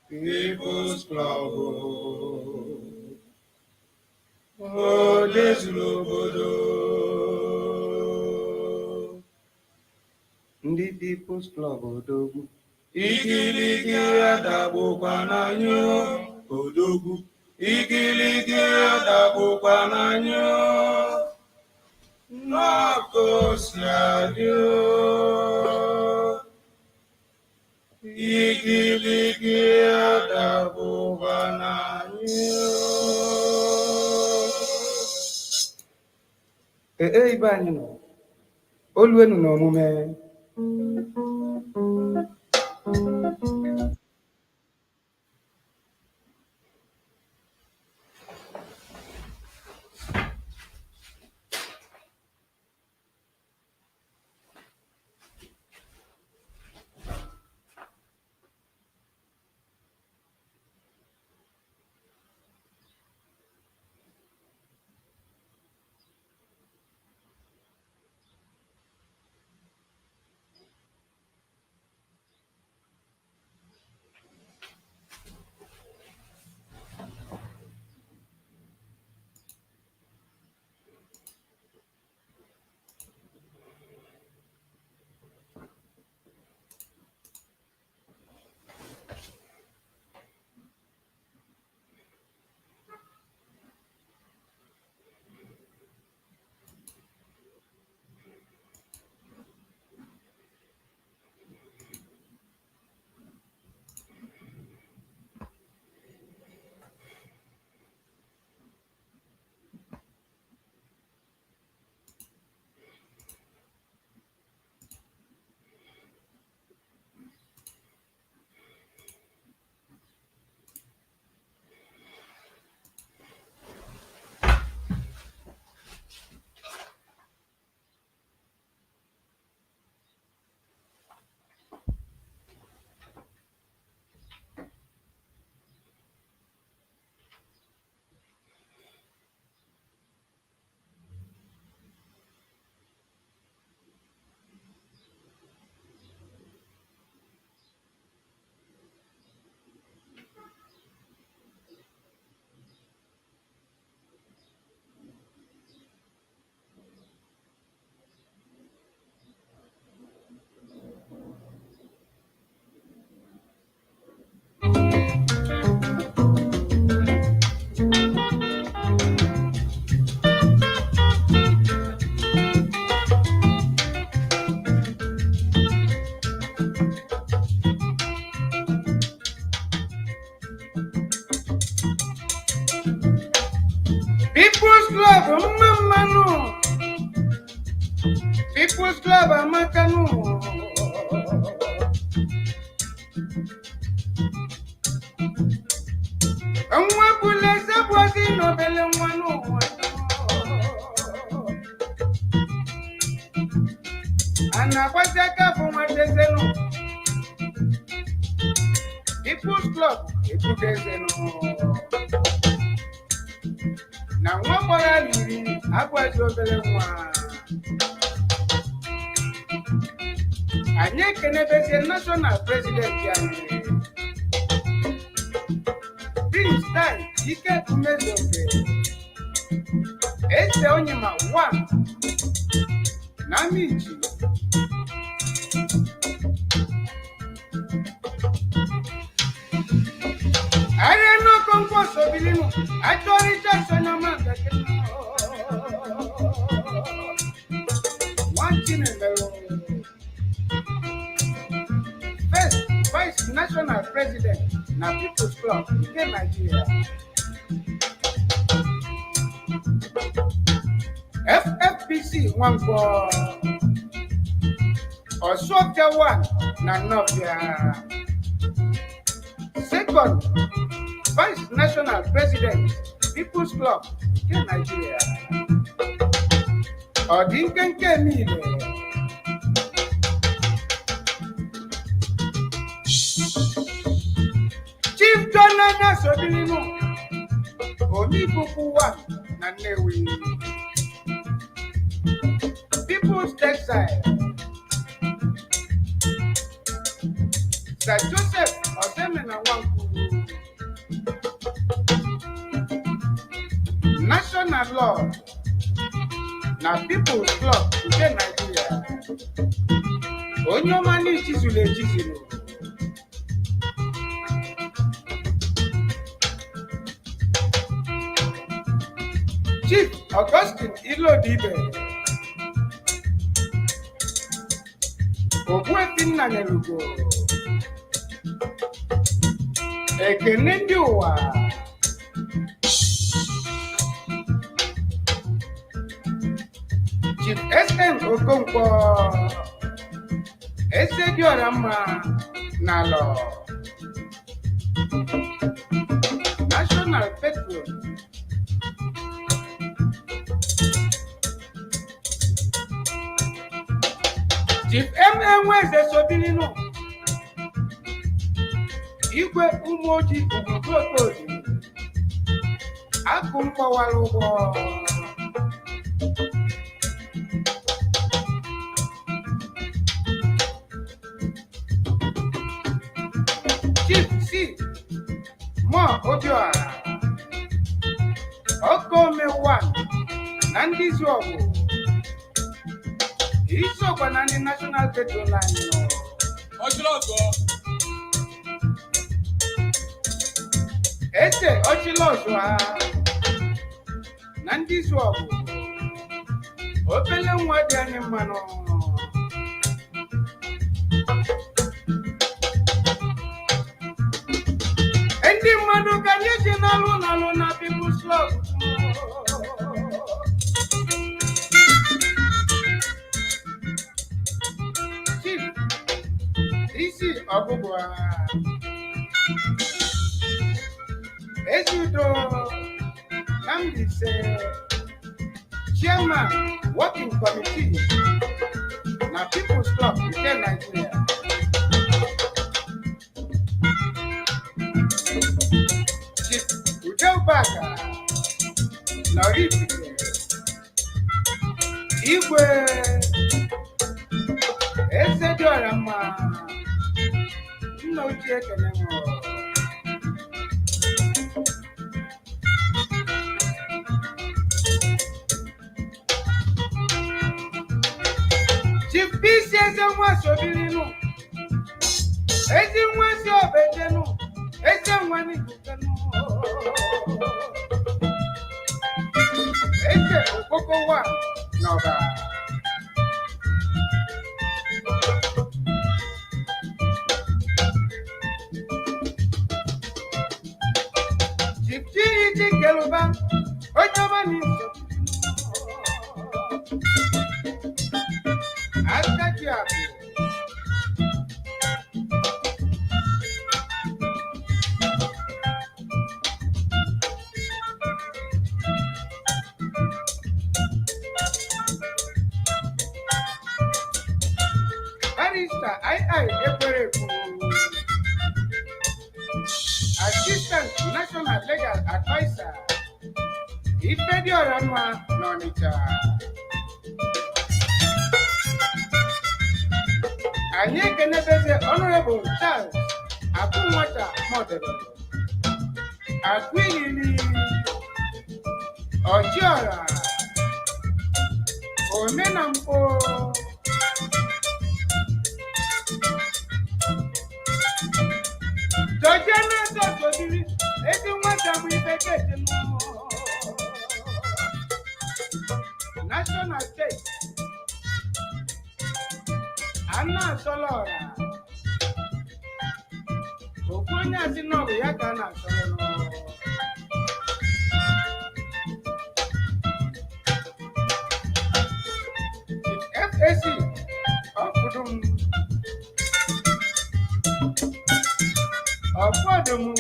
People's Club. Oh, Deslobodo. Ndị People's Club odogwu. Igiligi adabụkwa n'anyụ odogwu. Igiligi adabụkwa n'anyụ. N'ọkụ si adị o. Igiligi adabụkwa n'anyụ. Ibe anyị nọ. Oluenu n'omume. People's Club, Mamanu. People's Club, Amakanu. Amwapule sabwazi nobele mwanu. Anakwasaka fumatezeno. People's Club, Iputezeno. Na mwabora liri akwazi obele mwa. Anye kenebese national president yani. Prince Tai ike kumezombe. Ese onyema 1. Namichi. Aye no konkoso bilinu. Atori chaso na manga keno. Wanchine melo. First Vice National President na People's Club in Nigeria. FFPC Wango. Osofia 1 na Novia. Second Vice National President People's Club in Nigeria. Odinkenke Mile. Chief Jonathan Sobilinu. Onibuku 1 na Newi. People's Textile. Sir Joseph Osemena Wangu. Lord na People's Club nke Nigeria. Onye ọma n'ijizuru ejizuru. Chief Augustine Ilodibe, Ogbuefi Nnanelugo, ekene ndị ụwa. Chief S.N. Okonkwo, eze dị ọra mma n'alọ. National Petrol, Chief M.Enweze Sobilinu, Igwe Umoji Ugwugotozi, Akụ mkpọwara ụgbọ. Chief C. Mo Obiora, Okome 1 na ndị izu ọgụ. Isokwa na ndị National Petrol Line. Ese Ochilọzụ ha na ndị izu ọgụ. Obele nwa dị anyị mmanụ. Ndị mmadụ ka anyị ji n'alụ na People's Club. Chief isi ọgụgụ ha. Ezudo Namdise, Chairman Working Committee na People's Club nke Nigeria. Chief Udeubaka Norifike, Igwe eze dị ọra mma, nna ochie ekene mụ. Chief Bisi eze nwa Sobilinu, ezi nwa si Obejenu, eze nwa n'Igukenu, eze Okpoko 1 n'Ọba. Chief Chiyiji Keluba, onye ọma n'Igbo. Akajiaku, Barrister II Ekwerekwu, Assistant National Legal Advisor, Ifediora Mma n'Ọnịcha. Anyị ekenebeze Honorable Charles Akunwata Modelo, Akwilili Ojiora, Omenampo, Georgiana Sosodiri, ezi nwata bụ ife kete National State, Anna Solora, Okonya Sinobu Yakana Solo, FAC of Kudum, of Wadumu,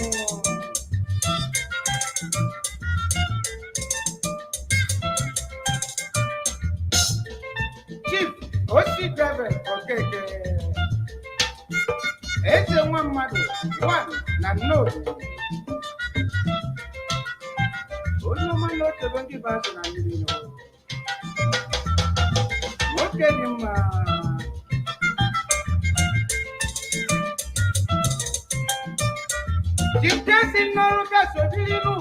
Chief Osi Driver, okay. Ese nwa mmadụ 1 na Nnobi. Onye ọma n'ochebe ndị bazụ na mmiri nọ. Nwoke dị mma. Chief Jesse n'ọrụ ka Sobilinu.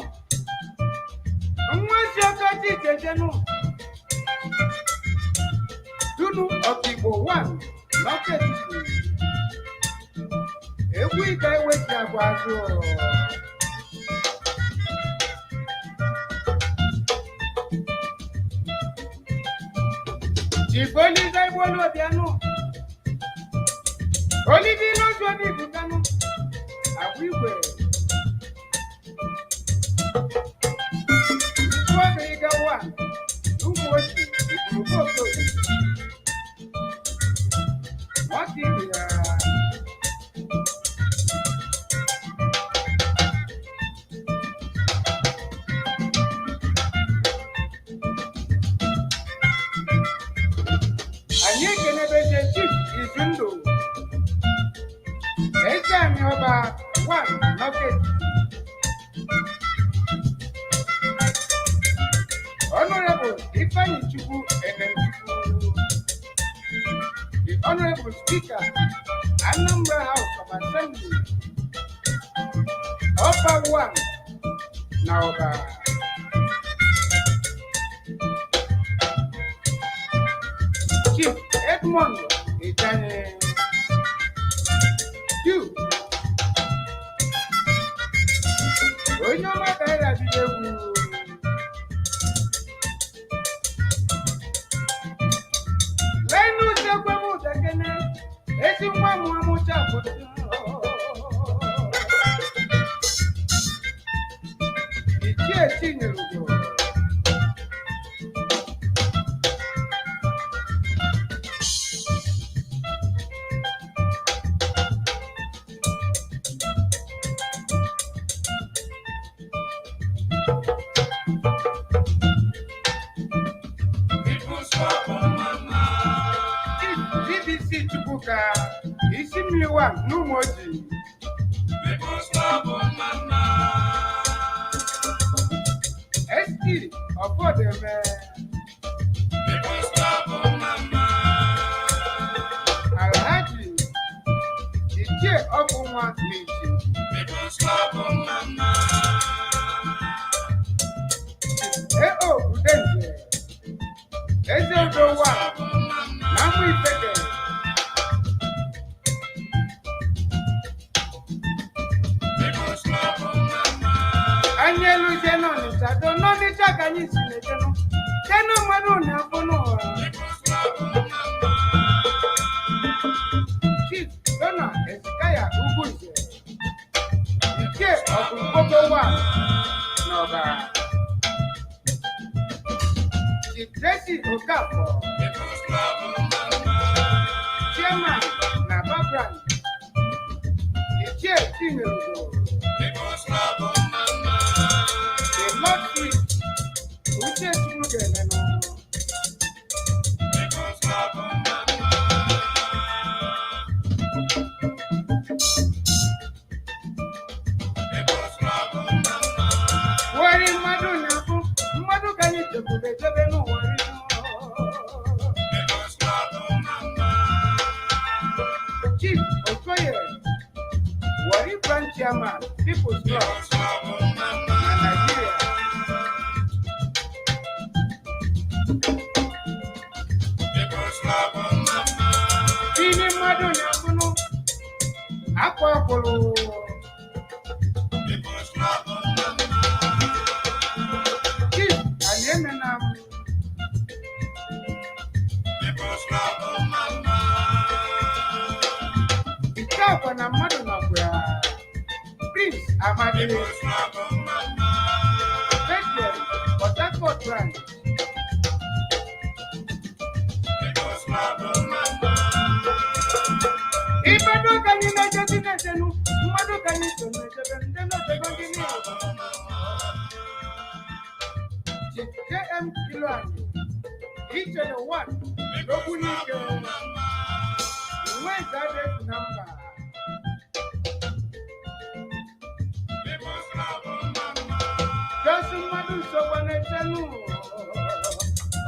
Nwa si ọka Jejenu. Dunu of people one. Not a if we die with Yaguazo. If only they were piano. Only the Lord one is to come. And we were. What they got one. Who was it? What did we About one, okay. Honorable, if I need to go and then the Honorable Speaker, Anambra House of Assembly, Upper one, now Chief Edmond, Italian, you. When you make a video, when you say, "Well, again, it's in one more chapter." It's a senior. Isi mi wa numoji. People's Club on Mama. Esti ọ̀pọ̀ dẹ̀mẹ̀. People's Club on Mama. Alhaji ìjẹ́ ọkùn wa méjì. People's Club on Mama. Eo Udenze. Eze Odo wa. Namu Ifeke. Don't know the Japanese in the general. Then no Madonna for no. Chief Donna Escaya, who goes there? The chair of Bobo one. No, Chief Tracy Okafor. Chairman Nababran. The chair Tinero. Chief Okoye, Wari Branch Chairman, People's Club, Nigeria. Fini Madonna Kuno, Aqua Polo. Chief Alienam. Na Madonna Prince Amadi President Port Harcourt branch. If I don't can you make it in a mother can you to make them not the continue. JM Kilan, each and one, nobody where's that number?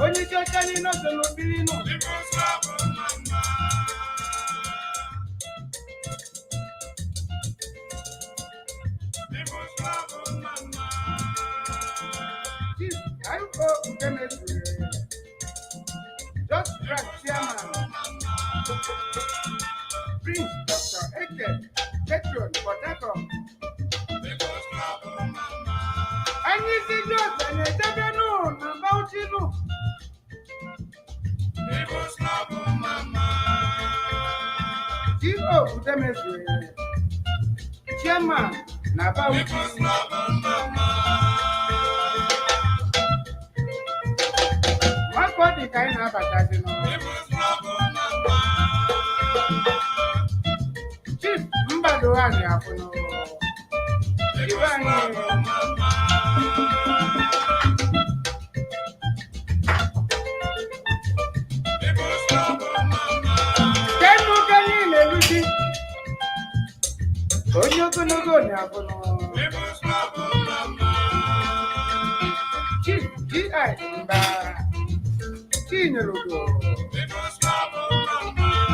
Only just telling us no feeling no. I go Frank Chairman, Prince Dr. Eke, Petron, Port Harcourt. Anyị si Jose na-edebe na Bauchi G.O. Udemezue, Chairman na Bauchi. Nwaka ọ dị ka anyị na-abatazi Chief Mbadoani Afụnụ, ibe anyị Kemuke niile luchi onye ogologo na-abụnụ Chief G.I. Mba Chinyerugo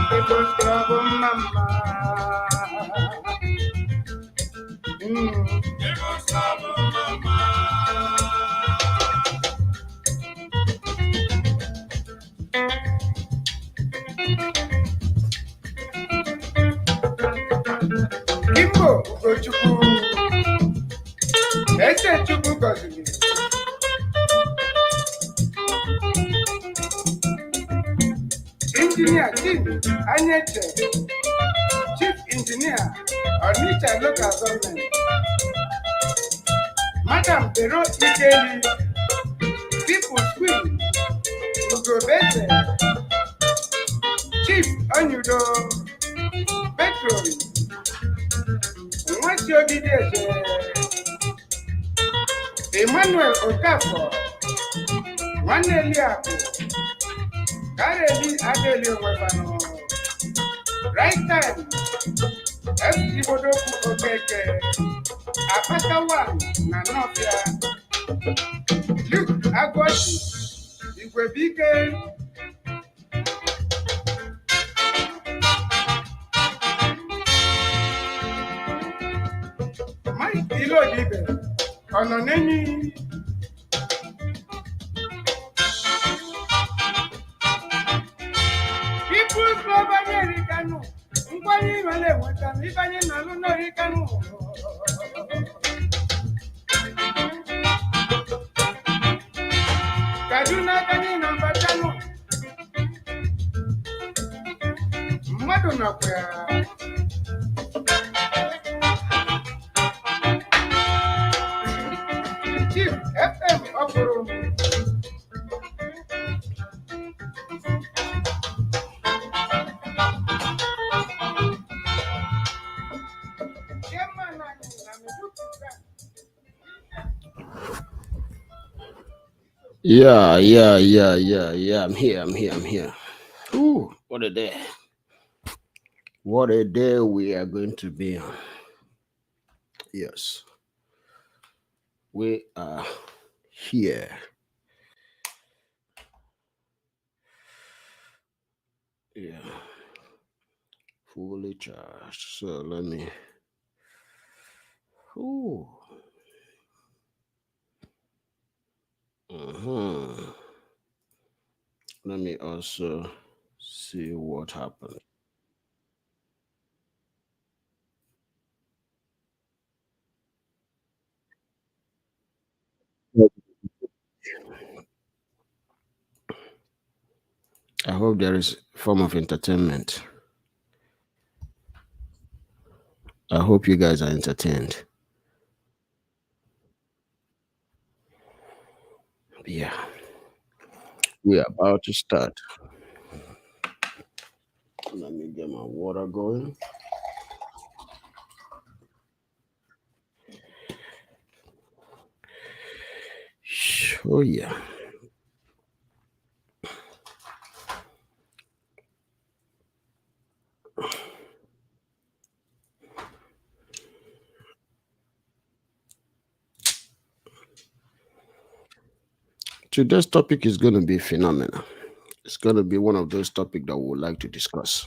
People's Club Mama Kimbo Ugochukwu Eze Chukwu gọziri Engineer Tim Anyeche, Chief Engineer Onitsha Local Government, Madam Pero Ikeli, People's Queen, Ugobese, Chief Onyudo, Petron, Nwasi Ogideze, Emmanuel Okafor, Nwanne Eliakụ, Kareli Adeli Onwefano, Right Time, FC Bodoku Okeke, Apata One na Nofia, Luke Agwati, Igwebike, Mike Ilodibe, Ononeni, People's Club Americano, Nkwanye Iwele Nwetanu, Ibanye Nalu Norikanu. Kaduna Kani Nambatanu, Mmadụ nakwa ya. Chief FM Okoro, Chairman na Medupi Bank. Yeah. I'm here. Ooh, what a day. What a day we are going to be on. Yes. We are here. Yeah. Fully charged. So let me. Ooh. Let me also see what happened. I hope there is a form of entertainment. I hope you guys are entertained. Yeah. We are about to start. Let me get my water going. Oh, yeah. Today's topic is going to be phenomenal. It's going to be one of those topics that we would like to discuss.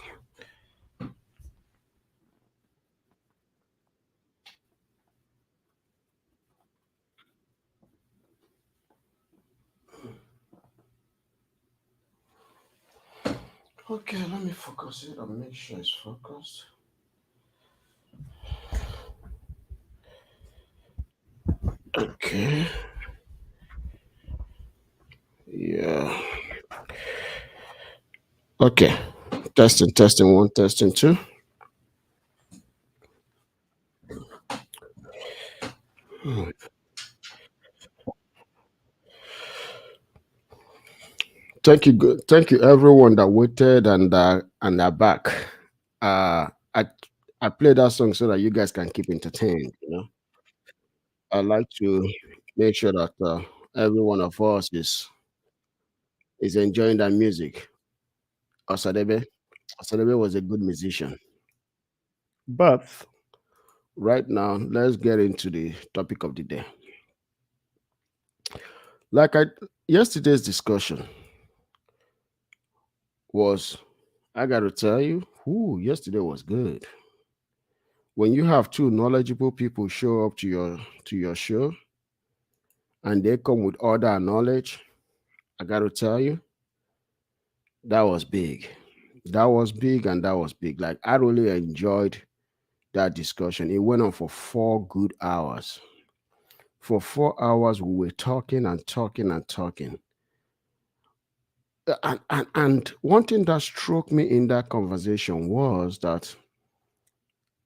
Okay, let me focus it and make sure it's focused. Okay. Yeah. Okay. Testing, testing one, testing two. Thank you, thank you, everyone that waited and are back. Uh, I I play that song so that you guys can keep entertained. I like to make sure that every one of us is enjoying that music. Osadebe, Osadebe was a good musician. But right now, let's get into the topic of the day. Like I Yesterday's discussion was, I got to tell you, yesterday was good. When you have two knowledgeable people show up to your show and they come with order and knowledge, I got to tell you, that was big. That was big and that was big. Like I really enjoyed that discussion. It went on for 4 good hours. For 4 hours, we were talking and talking and talking. And one thing that struck me in that conversation was that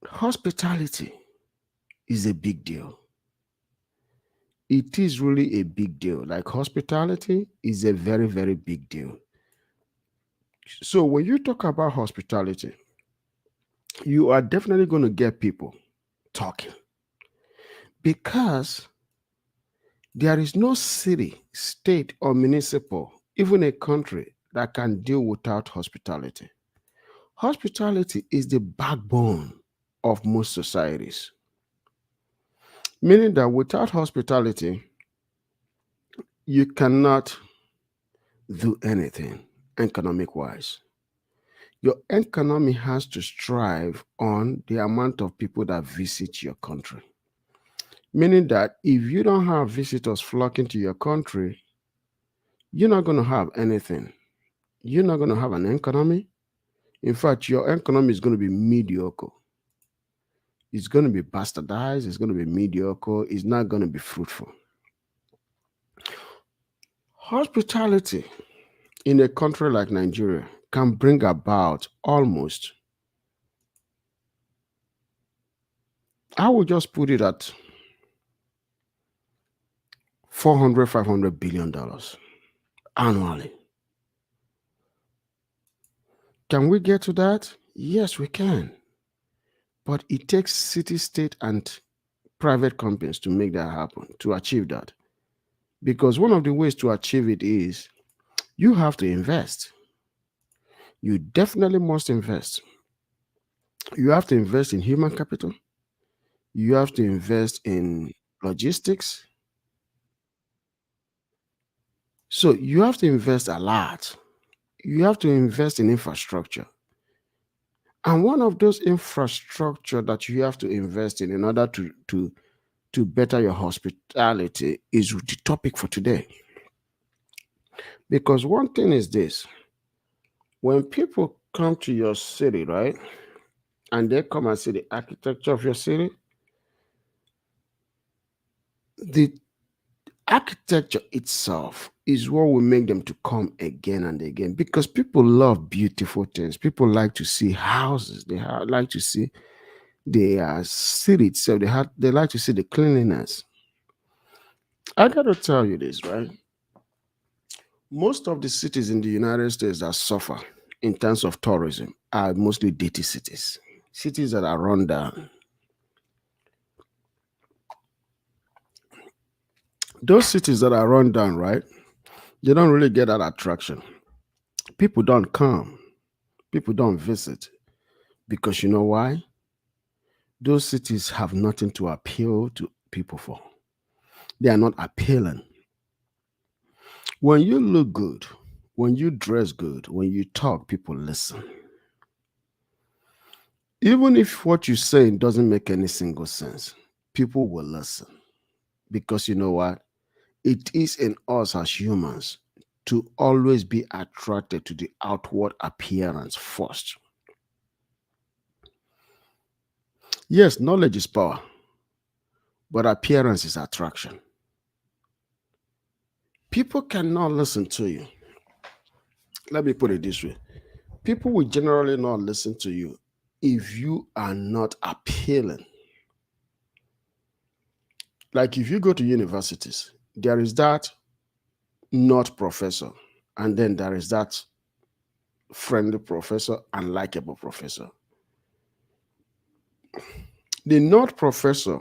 hospitality is a big deal. It is really a big deal. Like hospitality is a very, very big deal. So when you talk about hospitality, you are definitely going to get people talking because there is no city, state, or municipal, even a country that can deal without hospitality. Hospitality is the backbone of most societies, meaning that without hospitality, you cannot do anything economic wise. Your economy has to strive on the amount of people that visit your country. Meaning that if you don't have visitors flocking to your country, you're not going to have anything. You're not going to have an economy. In fact, your economy is going to be mediocre. It's going to be bastardized. It's going to be mediocre. It's not going to be fruitful. Hospitality in a country like Nigeria can bring about almost, I would just put it at 400, $500 billion annually. Can we get to that? Yes, we can. But it takes city, state, and private companies to make that happen, to achieve that. Because one of the ways to achieve it is you have to invest. You definitely must invest. You have to invest in human capital. You have to invest in logistics. So you have to invest a lot. You have to invest in infrastructure. And one of those infrastructure that you have to invest in order to better your hospitality is the topic for today. Because one thing is this: when people come to your city, right, and they come and see the architecture of your city, the architecture itself is what will make them to come again and again, because people love beautiful things. People like to see houses. Like to see the city itself. They like to see the cleanliness. I got to tell you this, right? Most of the cities in the United States that suffer in terms of tourism are mostly dirty cities, cities that are run down. Those cities that are run down, right? They don't really get that attraction. People don't come, people don't visit because you know why? Those cities have nothing to appeal to people for. They are not appealing. When you look good, when you dress good, when you talk, people listen. Even if what you're saying doesn't make any single sense, people will listen because you know what? It is in us as humans to always be attracted to the outward appearance first. Yes, knowledge is power, but appearance is attraction. People cannot listen to you. Let me put it this way: people will generally not listen to you if you are not appealing. Like if you go to universities, there is that not professor, and then there is that friendly professor and likable professor. The not professor,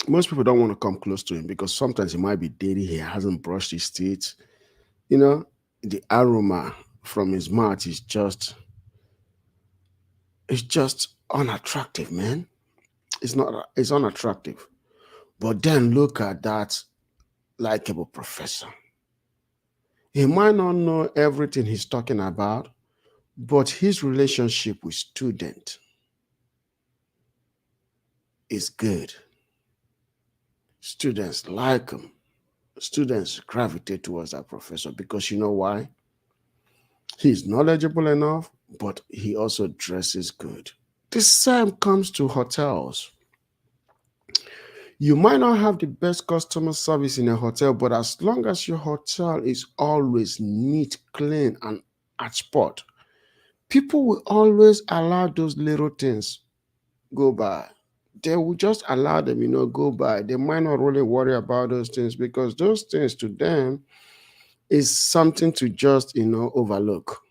most people don't want to come close to him because sometimes he might be dirty, he hasn't brushed his teeth. You know, the aroma from his mouth is just, it's just unattractive, man. It's unattractive. But then look at that likable professor. He might not know everything he's talking about, but his relationship with student is good. Students like him. Students gravitate towards that professor because you know why? He's knowledgeable enough, but he also dresses good. The same comes to hotels. You might not have the best customer service in a hotel, but as long as your hotel is always neat, clean, and at spot, people will always allow those little things go by. They will just allow them, go by. They might not really worry about those things because those things to them is something to just, overlook.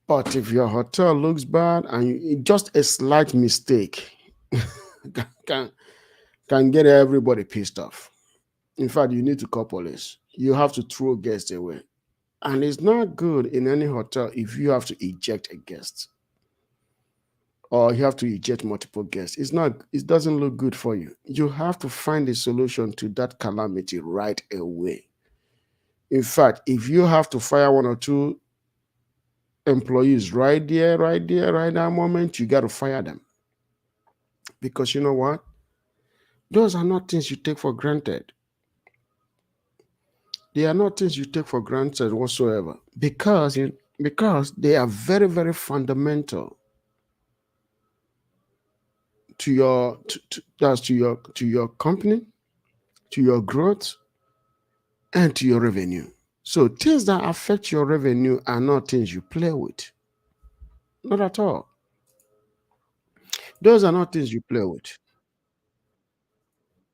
But if your hotel looks bad and just a slight mistake can, can get everybody pissed off. In fact, you need to call police. You have to throw guests away. And it's not good in any hotel if you have to eject a guest or you have to eject multiple guests. It doesn't look good for you. You have to find a solution to that calamity right away. In fact, if you have to fire one or two employees right there, right that moment, you got to fire them. Because you know what? Those are not things you take for granted. They are not things you take for granted whatsoever because they are very, very fundamental to your to your company, to your growth, and to your revenue. So things that affect your revenue are not things you play with. Not at all. Those are not things you play with.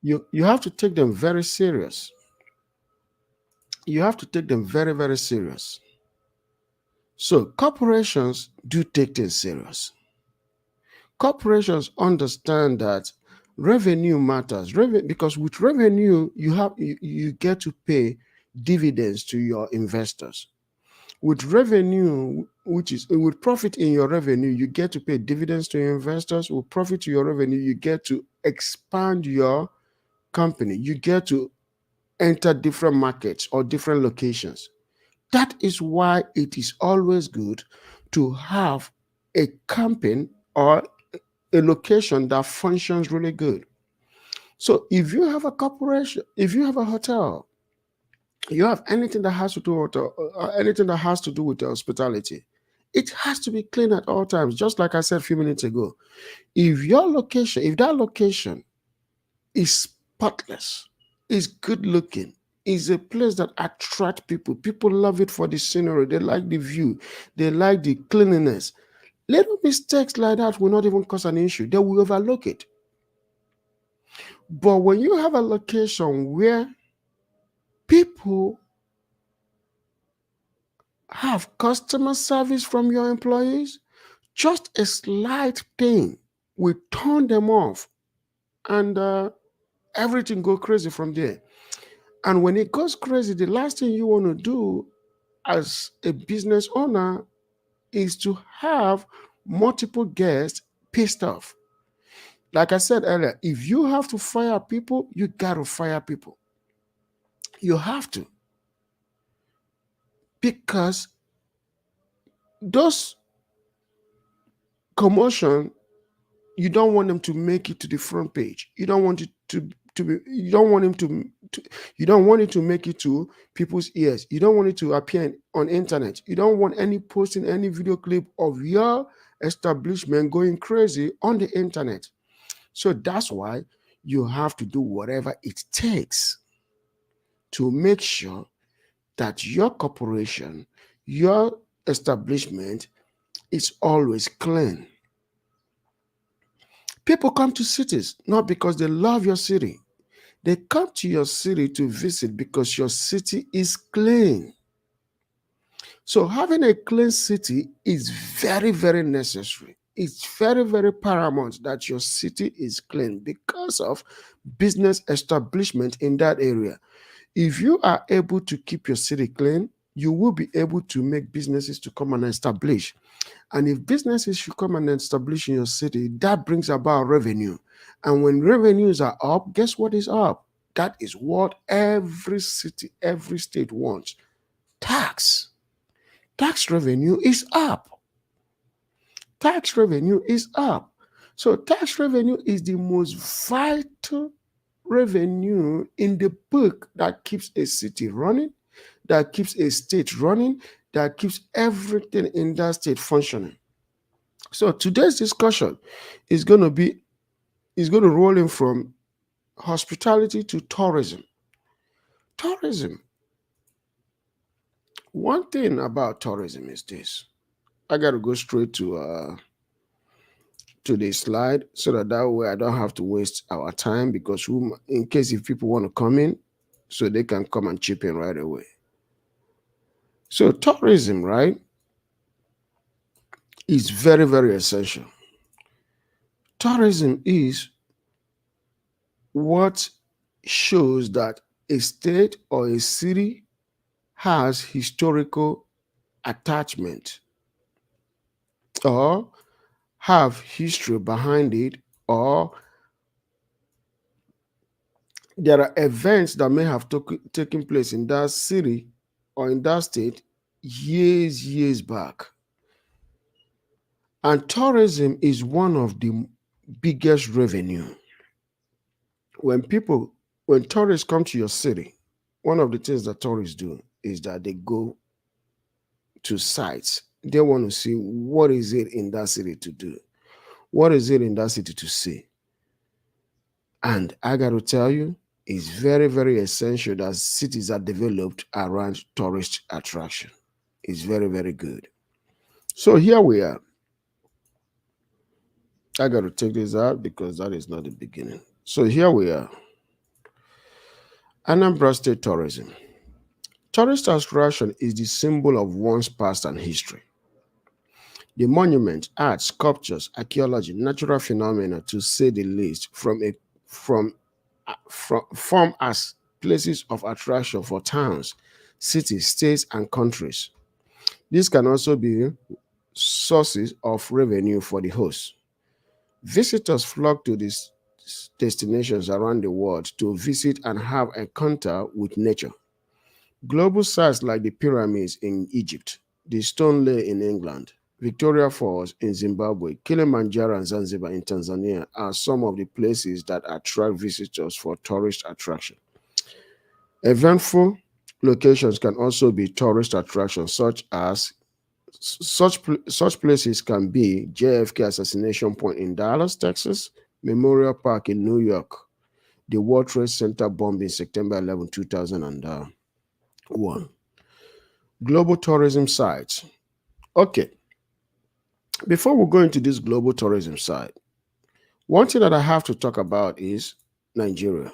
You have to take them very serious. You have to take them very, very serious. So corporations do take things serious. Corporations understand that revenue matters. Because with revenue, you get to pay dividends to your investors. With revenue, which is with profit in your revenue, you get to pay dividends to your investors. With profit to your revenue, you get to expand your company. You get to enter different markets or different locations. That is why it is always good to have a campaign or a location that functions really good. So if you have a corporation, if you have a hotel, you have anything that has to do with anything that has to do with the hospitality, it has to be clean at all times. Just like I said a few minutes ago, if that location is spotless, is good looking, is a place that attracts people. People love it for the scenery. They like the view. They like the cleanliness. Little mistakes like that will not even cause an issue. They will overlook it. But when you have a location where people have customer service from your employees, just a slight thing will turn them off and everything go crazy from there. And when it goes crazy, the last thing you want to do as a business owner is to have multiple guests pissed off. Like I said earlier, if you have to fire people, you got to fire people. You have to. Because those commotion, you don't want them to make it to the front page. You don't want it to be, you don't want him you don't want it to make it to people's ears. You don't want it to appear on internet. You don't want any posting any video clip of your establishment going crazy on the internet. So that's why you have to do whatever it takes to make sure that your corporation, your establishment is always clean. People come to cities not because they love your city. They come to your city to visit because your city is clean. So having a clean city is very, very necessary. It's very, very paramount that your city is clean because of business establishment in that area. If you are able to keep your city clean, you will be able to make businesses to come and establish. And if businesses should come and establish in your city, that brings about revenue. And when revenues are up, guess what is up? That is what every city, every state wants. Tax. Tax revenue is up. Tax revenue is up. So tax revenue is the most vital revenue in the book that keeps a city running, that keeps a state running, that keeps everything in that state functioning. So today's discussion is going to roll in from hospitality to tourism. Tourism. One thing about tourism is this. I got to go straight to the slide so that way I don't have to waste our time, because in case if people want to come in, so they can come and chip in right away. So tourism, right, is very, very essential. Tourism is what shows that a state or a city has historical attachment or have history behind it, or there are events that may have taken place in that city or in that state years back. And tourism is one of the biggest revenue. When tourists come to your city, one of the things that tourists do is that they go to sites. They want to see what is it in that city to do. What is it in that city to see? And I got to tell you, it's very, very essential that cities are developed around tourist attraction. It's very, very good. So here we are. I got to take this out because that is not the beginning. So here we are. Anambra State tourism. Tourist attraction is the symbol of one's past and history. The monuments, art, sculptures, archaeology, natural phenomena, to say the least, form as places of attraction for towns, cities, states, and countries. This can also be sources of revenue for the host. Visitors flock to these destinations around the world to visit and have a encounter with nature. Global sites like the pyramids in Egypt, the Stone Lay in England, Victoria Falls in Zimbabwe, Kilimanjaro and Zanzibar in Tanzania are some of the places that attract visitors for tourist attraction. Eventful locations can also be tourist attractions, such places can be JFK Assassination Point in Dallas, Texas, Memorial Park in New York, the World Trade Center bomb in September 11, 2001. Global tourism sites. Okay, before we go into this global tourism site, one thing that I have to talk about is Nigeria.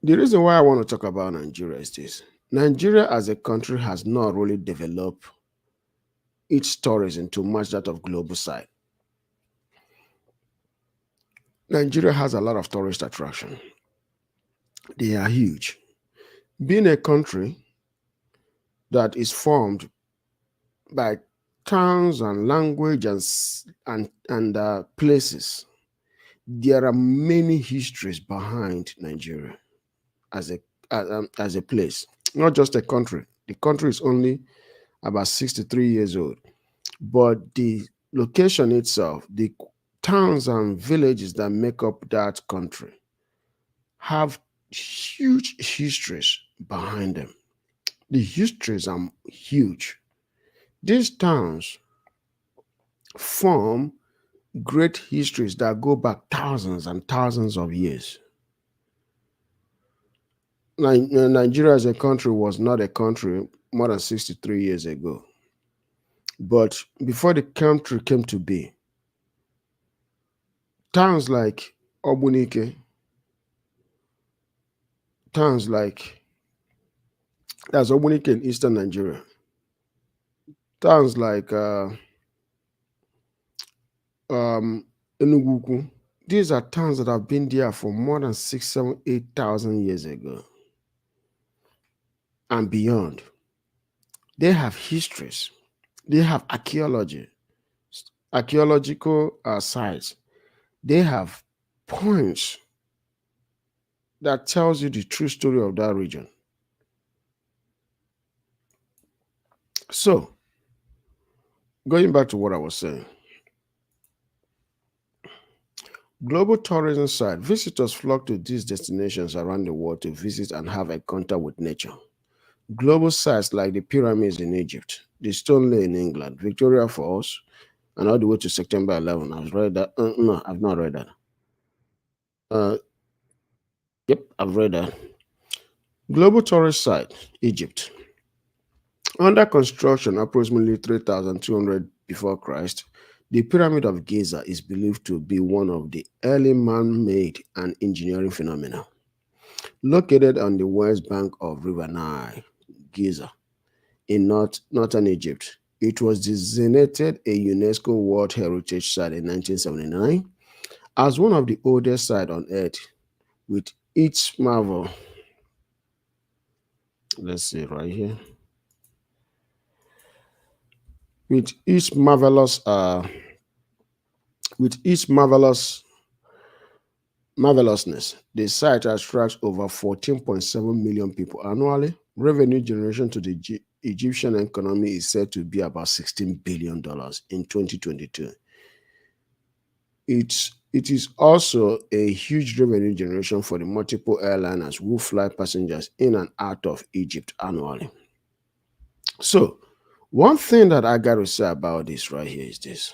The reason why I want to talk about Nigeria is this. Nigeria as a country has not really developed its tourism to match that of global site. Nigeria has a lot of tourist attraction. They are huge. Being a country that is formed by towns and language and places, there are many histories behind Nigeria as a place, not just a country. The country is only about 63 years old, but the location itself, the towns and villages that make up that country have huge histories behind them. The histories are huge. These towns form great histories that go back thousands and thousands of years. Nigeria as a country was not a country more than 63 years ago. But before the country came to be, towns like Obunike, towns like, that's Obunike in eastern Nigeria, towns like Enugu, these are towns that have been there for more than 6, 7, 8,000 years ago and beyond. They have histories. They have archaeological sites. They have points that tells you the true story of that region. So, going back to what I was saying, global tourism site, visitors flock to these destinations around the world to visit and have a contact with nature. Global sites like the pyramids in Egypt, the Stone Lake in England, Victoria Falls, and all the way to September 11. I've read that. No, I've not read that. Yep, I've read that. Global tourist site, Egypt. Under construction approximately 3,200 before Christ, the Pyramid of Giza is believed to be one of the early man-made and engineering phenomena. Located on the west bank of River Nile, Giza, in northern Egypt, it was designated a UNESCO World Heritage Site in 1979 as one of the oldest sites on Earth, with its marvel. Let's see right here. With its marvelousness, the site attracts over 14.7 million people annually. Revenue generation to the Egyptian economy is said to be about $16 billion in 2022. It is also a huge revenue generation for the multiple airliners who fly passengers in and out of Egypt annually. So, one thing that I got to say about this right here is this.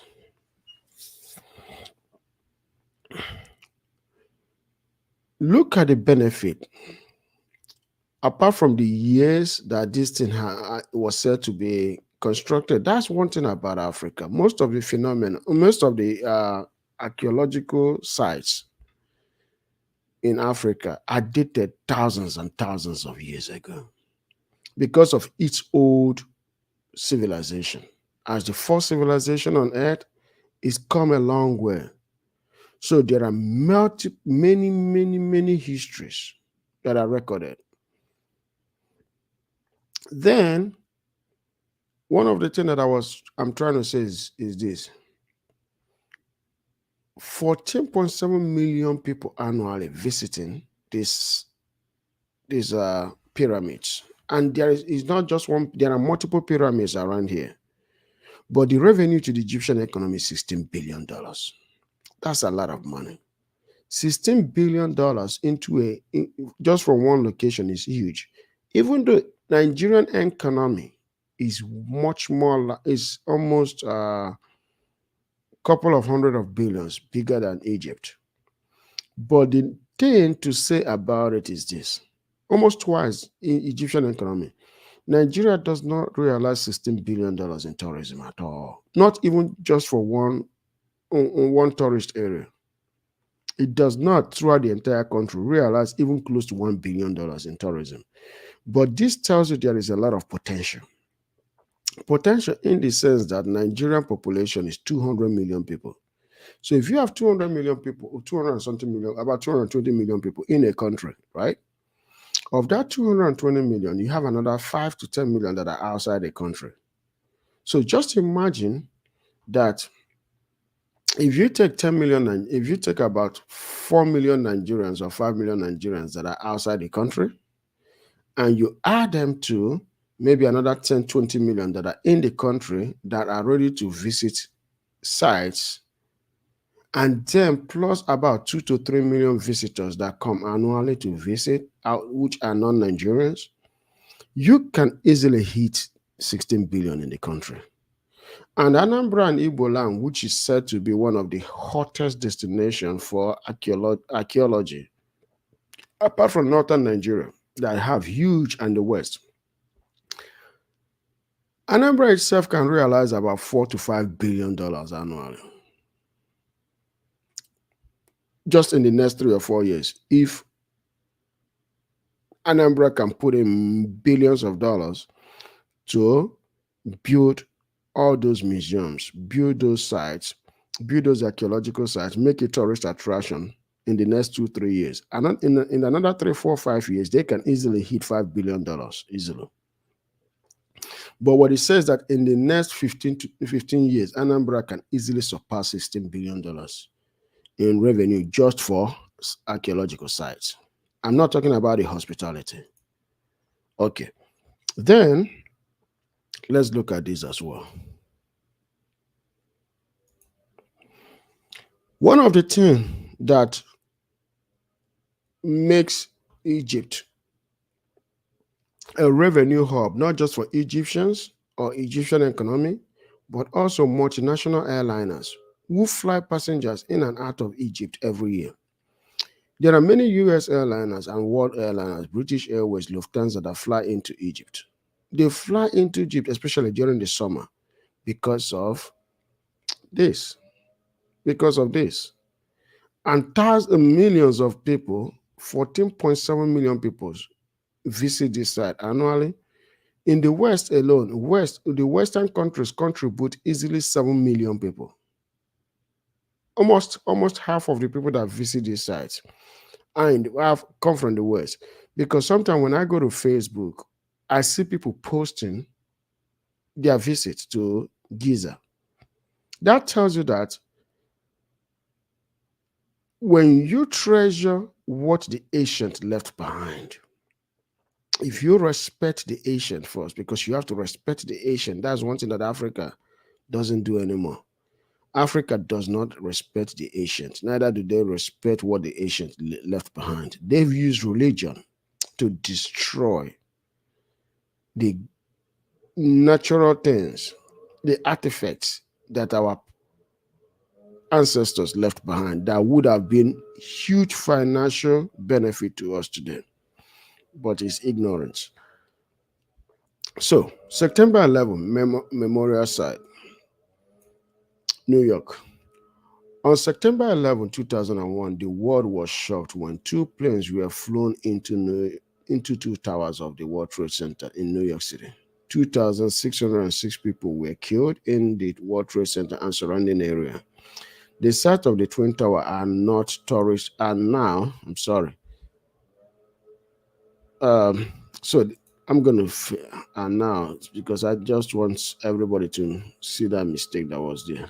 Look at the benefit. Apart from the years that this thing was said to be constructed, that's one thing about Africa. Most of the phenomena, most of the archaeological sites in Africa are dated thousands and thousands of years ago because of its old civilization. As the first civilization on earth, it's come a long way. So there are many histories that are recorded. Then, one of the things that I'm trying to say is this. 14.7 million people annually visiting these pyramids. And there is not just one, there are multiple pyramids around here. But the revenue to the Egyptian economy is $16 billion. That's a lot of money. $16 billion just from one location is huge. Even though Nigerian economy is much more, is almost a couple of hundred of billions bigger than Egypt. But the thing to say about it is this: almost twice in Egyptian economy, Nigeria does not realize $16 billion in tourism at all. Not even just for one tourist area. It does not, throughout the entire country, realize even close to $1 billion in tourism. But this tells you there is a lot of potential. Potential in the sense that Nigerian population is 200 million people. So if you have 200 million people, or 200 and something million, about 220 million people in a country, right? Of that 220 million, you have another 5 to 10 million that are outside the country. So just imagine that if you take 10 million, and if you take about 4 million Nigerians or 5 million Nigerians that are outside the country, and you add them to maybe another 10, 20 million that are in the country that are ready to visit sites and then plus about 2 to 3 million visitors that come annually to visit, which are non-Nigerians, you can easily hit 16 billion in the country. And Anambra and Igbo land, which is said to be one of the hottest destinations for archaeology, apart from northern Nigeria, that have huge and the west, Anambra itself can realize about $4 to $5 billion annually, just in the next 3 or 4 years. If Anambra can put in billions of dollars to build all those museums, build those sites, build those archaeological sites, make a tourist attraction in the next 2 3 years. And in another 3 4 5 years, they can easily hit $5 billion easily. But what it says that in the next 15 years, Anambra can easily surpass $16 billion in revenue just for archaeological sites. I'm not talking about the hospitality. Okay. Then let's look at this as well. One of the things that makes Egypt a revenue hub, not just for Egyptians or Egyptian economy, but also multinational airliners who fly passengers in and out of Egypt every year. There are many US airliners and world airliners, British Airways, Lufthansa, that fly into Egypt. They fly into Egypt, especially during the summer, because of this. Because of this. And thousands, millions of people, 14.7 million people, visit this site annually. In the West alone, the Western countries contribute easily 7 million people. Almost half of the people that visit these sites and have come from the West. Because sometimes when I go to Facebook, I see people posting their visits to Giza. That tells you that when you treasure what the ancient left behind, if you respect the ancient first, because you have to respect the ancient, that's one thing that Africa doesn't do anymore. Africa does not respect the ancient, neither do they respect what the ancient left behind. They've used religion to destroy the natural things, the artifacts that our ancestors left behind that would have been huge financial benefit to us today. But it's ignorance. So, September 11, Memorial Site, New York. On September 11, 2001, the world was shocked when 2 planes were flown into 2 towers of the World Trade Center in New York City. 2,606 people were killed in the World Trade Center and surrounding area. The site of the Twin Tower are not tourists, and now, I'm sorry. So I'm going to, and now, because I just want everybody to see that mistake that was there.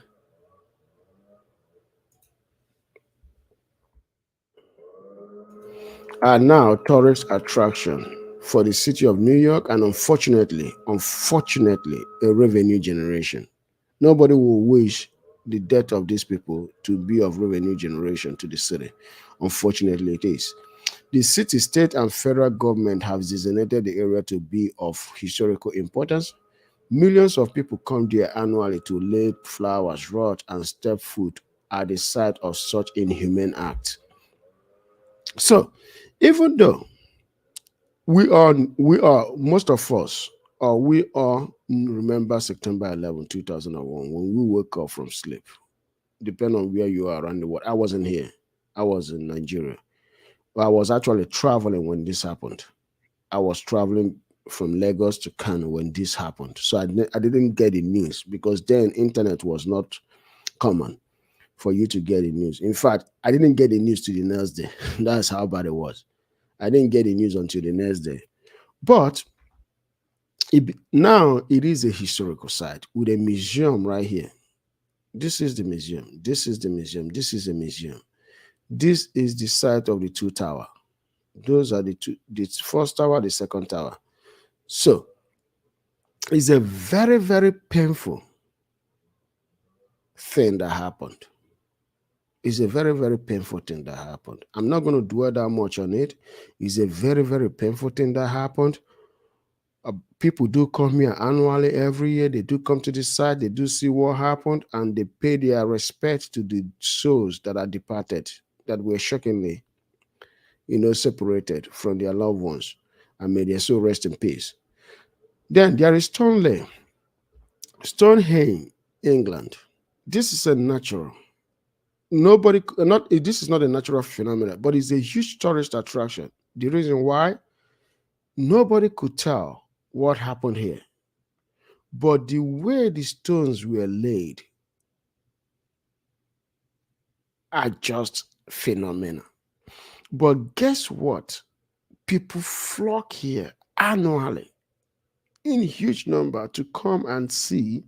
Are now tourist attraction for the city of New York, and unfortunately, a revenue generation. Nobody will wish the death of these people to be of revenue generation to the city. Unfortunately, it is. The city, state, and federal government have designated the area to be of historical importance. Millions of people come there annually to lay flowers, wreaths, and step foot at the site of such inhumane acts. So, even though we are most of us, or we all remember September 11, 2001, when we woke up from sleep, depending on where you are around the world. I wasn't here. I was in Nigeria. But I was actually traveling when this happened. I was traveling from Lagos to Kano when this happened. So I didn't get the news, because then internet was not common for you to get the news. In fact, I didn't get the news to the next day. That's how bad it was. I didn't get the news until the next day. But now it is a historical site with a museum right here. This is the museum. This is the museum. This is a museum. This is the site of the 2 towers. Those are the first tower, the second tower. So it's a very, very painful thing that happened. It's a very, very painful thing that happened. I'm not going to dwell that much on it. It's a very, very painful thing that happened. People do come here annually every year. They do come to the site. They do see what happened, and they pay their respect to the souls that are departed, that were shockingly, separated from their loved ones, and may their soul rest in peace. Then there is Stonehenge, England. This is a natural. Nobody, not this is not a natural phenomenon, but it's a huge tourist attraction. The reason why, nobody could tell what happened here, but the way the stones were laid are just phenomenal. But guess what? People flock here annually in huge number to come and see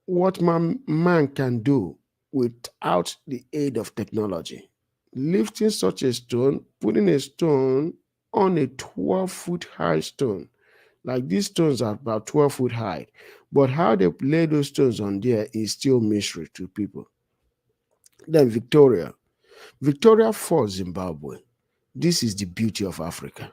what man can do without the aid of technology. Lifting such a stone, putting a stone on a 12-foot high stone. Like these stones are about 12-foot high. But how they lay those stones on there is still mystery to people. Then Victoria. Victoria Falls, Zimbabwe. This is the beauty of Africa.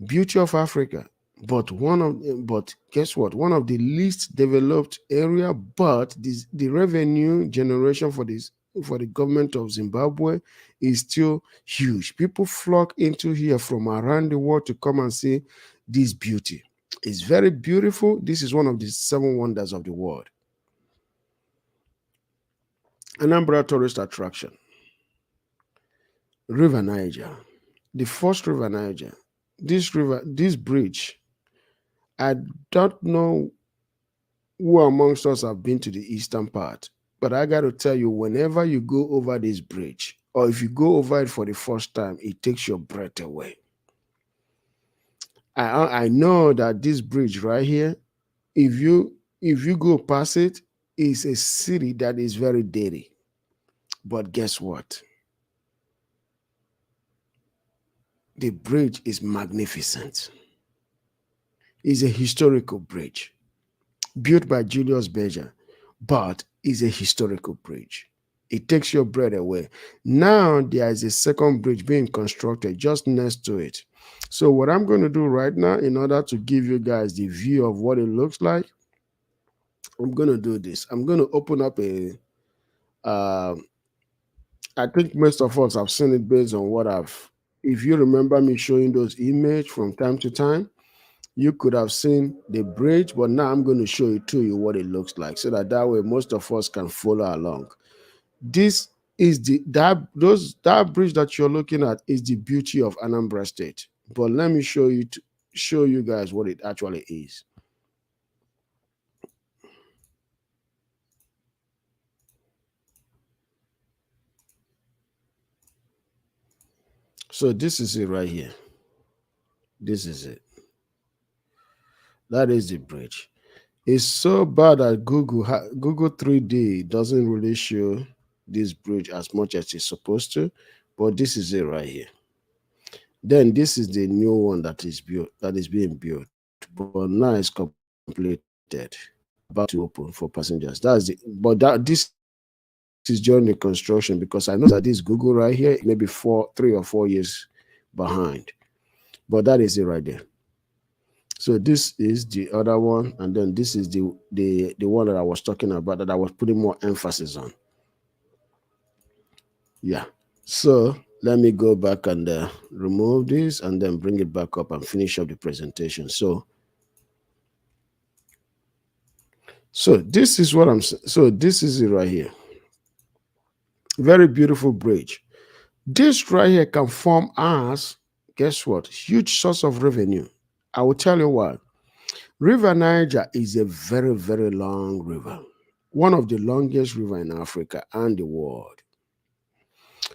Beauty of Africa. But guess what? One of the least developed area, but the revenue generation for the government of Zimbabwe is still huge. People flock into here from around the world to come and see this beauty. It's very beautiful. This is one of the 7 wonders of the world. Anambra tourist attraction. River Niger. The first River Niger. This bridge, I don't know who amongst us have been to the eastern part, but I got to tell you, whenever you go over this bridge, or if you go over it for the first time, it takes your breath away. I know that this bridge right here, if you go past it, is a city that is very dirty. But guess what? The bridge is magnificent. It's a historical bridge built by Julius Berger, but is a historical bridge. It takes your breath away. Now there is a second bridge being constructed just next to it. So what I'm going to do right now, in order to give you guys the view of what it looks like, I'm going to do this. I'm going to open up I think most of us have seen it based on if you remember me showing those images from time to time, you could have seen the bridge, but now I'm going to show it to you what it looks like, so that way most of us can follow along. This is that bridge that you're looking at is the beauty of Anambra State. But let me show you guys what it actually is. So this is it right here. This is it. That is the bridge. It's so bad that Google 3D doesn't really show this bridge as much as it's supposed to, but this is it right here. Then this is the new one that is being built, but now it's completed, about to open for passengers. This is during the construction, because I know that this Google right here maybe 3 or 4 years behind, but that is it right there. So this is the other one, and then this is the one that I was talking about, that I was putting more emphasis on. Yeah. So let me go back and remove this, and then bring it back up and finish up the presentation. So this is what I'm saying. So this is it right here. Very beautiful bridge. This right here can form as, guess what, huge source of revenue. I will tell you why. River Niger is a very, very long river. One of the longest river in Africa and the world.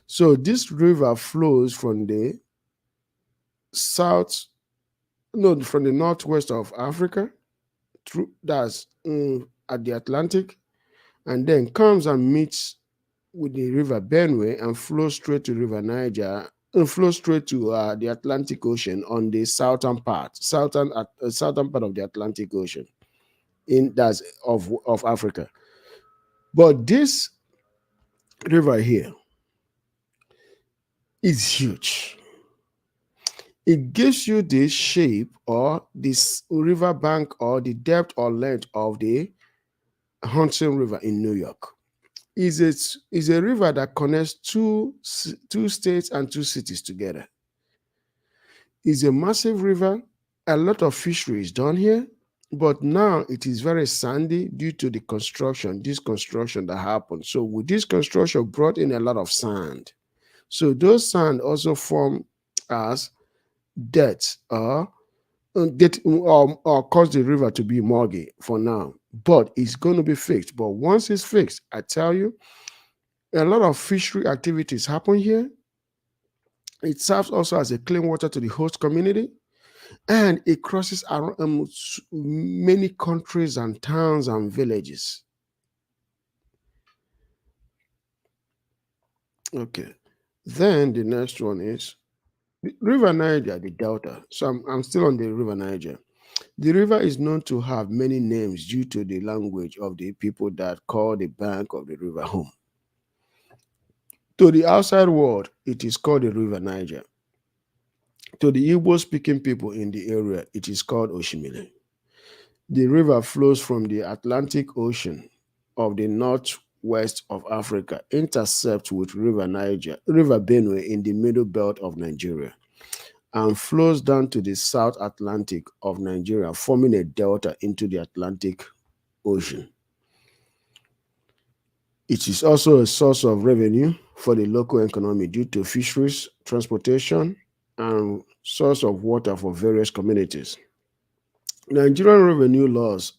So this river flows from the northwest of Africa, that's at the Atlantic, and then comes and meets with the river Benue and flows straight to River Niger, and flows straight to the Atlantic Ocean on the southern part of the Atlantic Ocean, of Africa. But this river here is huge. It gives you the shape or this river bank or the depth or length of the Hudson River in New York. Is a river that connects two states and two cities together. It's a massive river. A lot of fishery is done here, but now it is very sandy due to this construction that happened. So with this construction brought in a lot of sand. So those sand also form as debts or cause the river to be muggy for now. But it's going to be fixed. But once it's fixed, I tell you, a lot of fishery activities happen here. It serves also as a clean water to the host community, and it crosses around many countries and towns and villages. Okay. Then the next one is the River Niger, the Delta. So I'm still on the River Niger. The river is known to have many names due to the language of the people that call the bank of the river home. To the outside world, it is called the River Niger. To the Igbo speaking people in the area, it is called Oshimile. The river flows from the Atlantic Ocean of the northwest of Africa, intercepts with River Benue in the middle belt of Nigeria, and flows down to the South Atlantic of Nigeria, forming a delta into the Atlantic Ocean. It is also a source of revenue for the local economy due to fisheries, transportation, and source of water for various communities. Nigerian revenue laws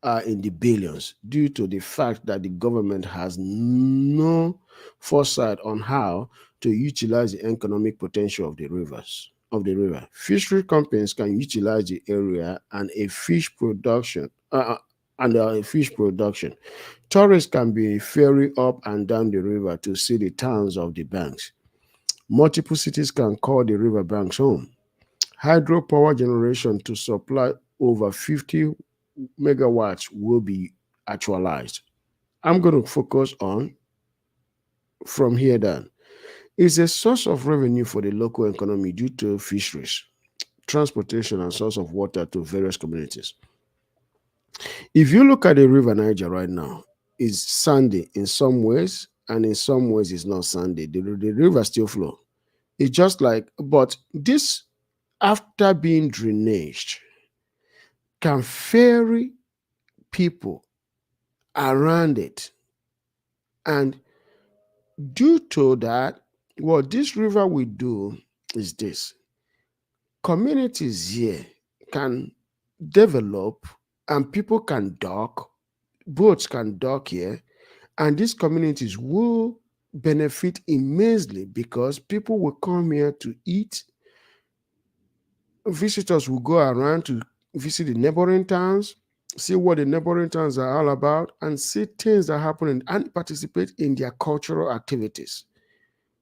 are in the billions due to the fact that the government has no foresight on how to utilize the economic potential of the river. Fishery companies can utilize the area and a fish production. Tourists can be ferry up and down the river to see the towns of the banks. Multiple cities can call the river banks home. Hydropower generation to supply over 50 megawatts will be actualized. I'm going to focus on from here down. It's a source of revenue for the local economy due to fisheries, transportation, and source of water to various communities. If you look at the River Niger right now, it's sandy in some ways, and in some ways it's not sandy. The river still flow. It's just like, but this after being drainaged can ferry people around it. And due to that, what this river will do is this: communities here can develop and people can dock, boats can dock here, and these communities will benefit immensely because people will come here to eat. Visitors will go around to visit the neighboring towns, see what the neighboring towns are all about, and see things that happen and participate in their cultural activities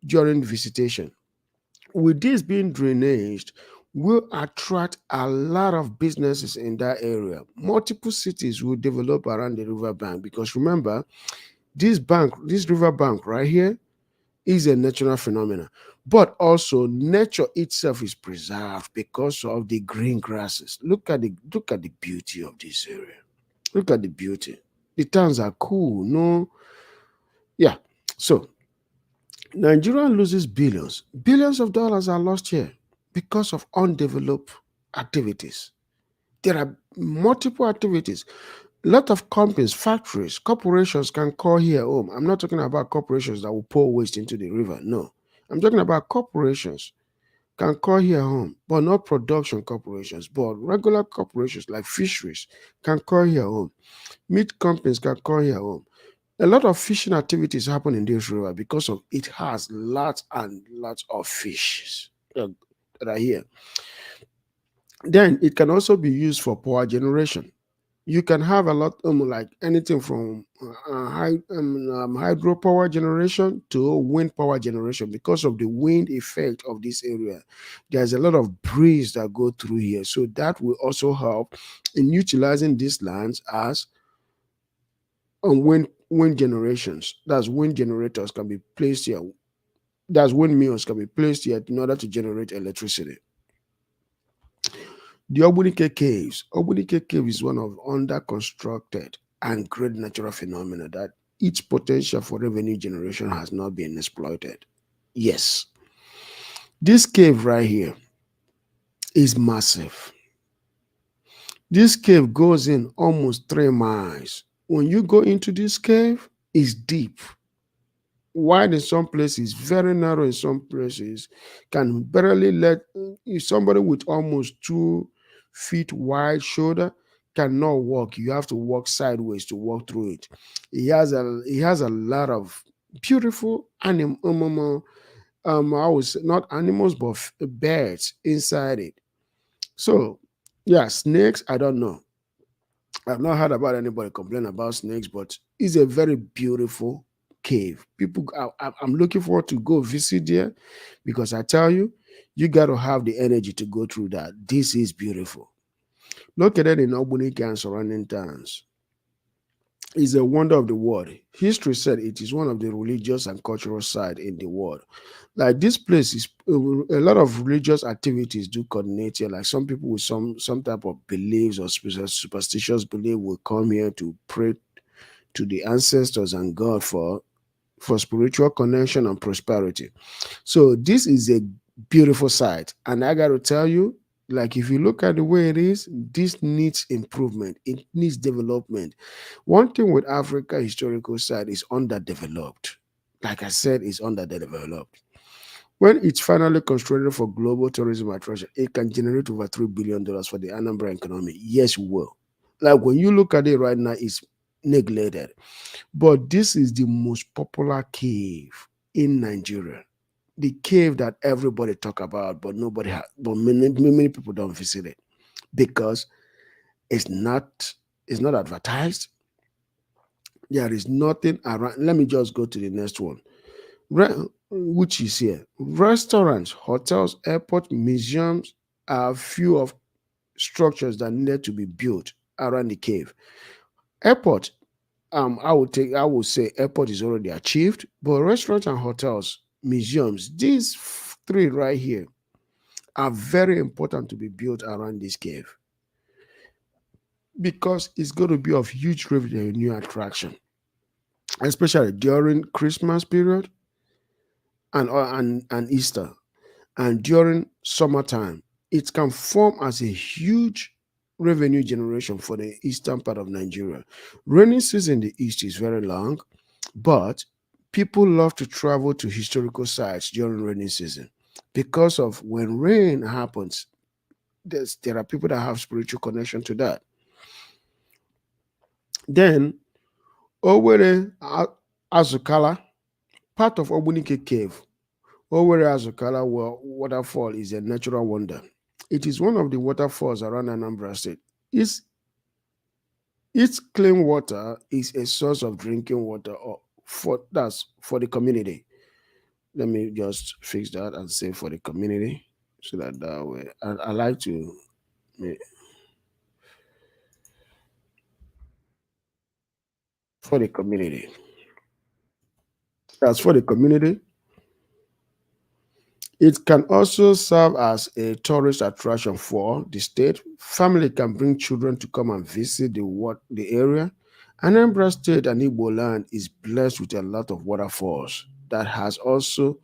during visitation. With this being drainaged, will attract a lot of businesses in that area. Multiple cities will develop around the river bank because remember, this river bank right here is a natural phenomenon. But also nature itself is preserved because of the green grasses. Look at the beauty of this area. Look at the beauty. The towns are cool. No, yeah. So Nigeria loses billions of dollars are lost here because of undeveloped activities. There are multiple activities. A lot of companies, factories, corporations can call here home. I'm not talking about corporations that will pour waste into the river. No. I'm talking about corporations can call here home, but not production corporations, but regular corporations like fisheries can call here home. Meat companies can call here home. A lot of fishing activities happen in this river because of it has lots and lots of fishes that are here. Then it can also be used for power generation. You can have a lot like anything from hydropower generation to wind power generation because of the wind effect of this area. There's a lot of breeze that go through here, so that will also help in utilizing these lands as on wind generations. That's wind generators can be placed here. That's windmills can be placed here in order to generate electricity. The Obunike Caves. Obunike Cave is one of under constructed and great natural phenomena that its potential for revenue generation has not been exploited. Yes, this cave right here is massive. This cave goes in almost 3 miles. When you go into this cave, it's deep. Wide in some places, very narrow in some places, can barely let somebody with almost 2 feet wide shoulder cannot walk. You have to walk sideways to walk through it. It has a lot of beautiful animal, I would say not animals but birds inside it. So yeah, snakes, I don't know. I've not heard about anybody complain about snakes, but it's a very beautiful cave. People, I'm looking forward to go visit there because I tell you, you got to have the energy to go through that. This is beautiful. Located in Obunike and surrounding towns, is a wonder of the world. History said it is one of the religious and cultural sites in the world. Like this place is a lot of religious activities do coordinate here. Like some people with some type of beliefs or superstitious belief will come here to pray to the ancestors and God for spiritual connection and prosperity. So this is a beautiful site, and I got to tell you, like if you look at the way it is, this needs improvement. It needs development. One thing with Africa historical site is underdeveloped. Like I said, it's underdeveloped. When it's finally constructed for global tourism attraction, it can generate over $3 billion for the Anambra economy. Yes, it will. Like when you look at it right now, it's neglected. But this is the most popular cave in Nigeria. The cave that everybody talk about, but but many people don't visit it because it's not it's not advertised. There is nothing around. Let me just go to the next one, which is here. Restaurants, hotels, airport, museums are few of structures that needed to be built around the cave. Airport, I would say airport is already achieved, but restaurants and hotels, museums, these three right here are very important to be built around this cave because it's going to be of huge revenue attraction, especially during Christmas period and Easter and during summertime. It can form as a huge revenue generation for the eastern part of Nigeria. Rainy season in the east is very long, but people love to travel to historical sites during rainy season because of when rain happens. There are people that have spiritual connection to that. Then Owerri Azukala, part of Obunike Cave, Owerri Azukala waterfall is a natural wonder. It is one of the waterfalls around Anambra State. Its, its clean water is a source of drinking water for the community. Let me just fix that and say for the community so that way. I like to for the community. As for the community, it can also serve as a tourist attraction for the state. Family can bring children to come and visit the area. Anambra State and Igbo land is blessed with a lot of waterfalls that has also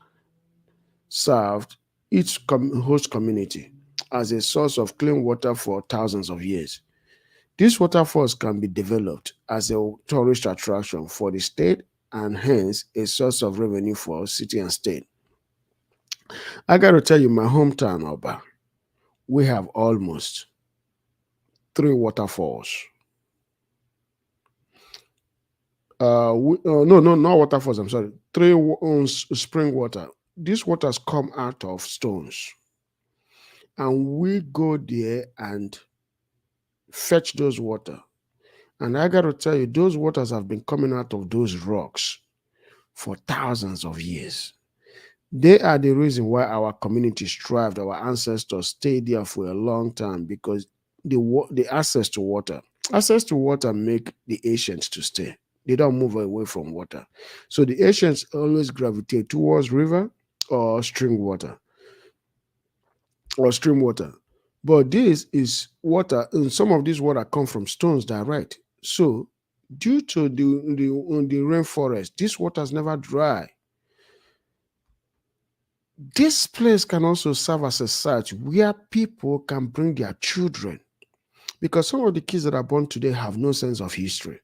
served its host community as a source of clean water for thousands of years. These waterfalls can be developed as a tourist attraction for the state and hence a source of revenue for city and state. I got to tell you, my hometown, Oba, we have almost 3 waterfalls. No, no, not waterfalls. I'm sorry. Three spring water. These waters come out of stones, and we go there and fetch those water. And I got to tell you, those waters have been coming out of those rocks for thousands of years. They are the reason why our communities thrived. Our ancestors stayed there for a long time because the access to water make the ancients to stay. They don't move away from water. So the Asians always gravitate towards river or stream water or stream water. But this is water, and some of this water come from stones direct. So due to the rainforest, this water is never dry. This place can also serve as a site where people can bring their children, because some of the kids that are born today have no sense of history.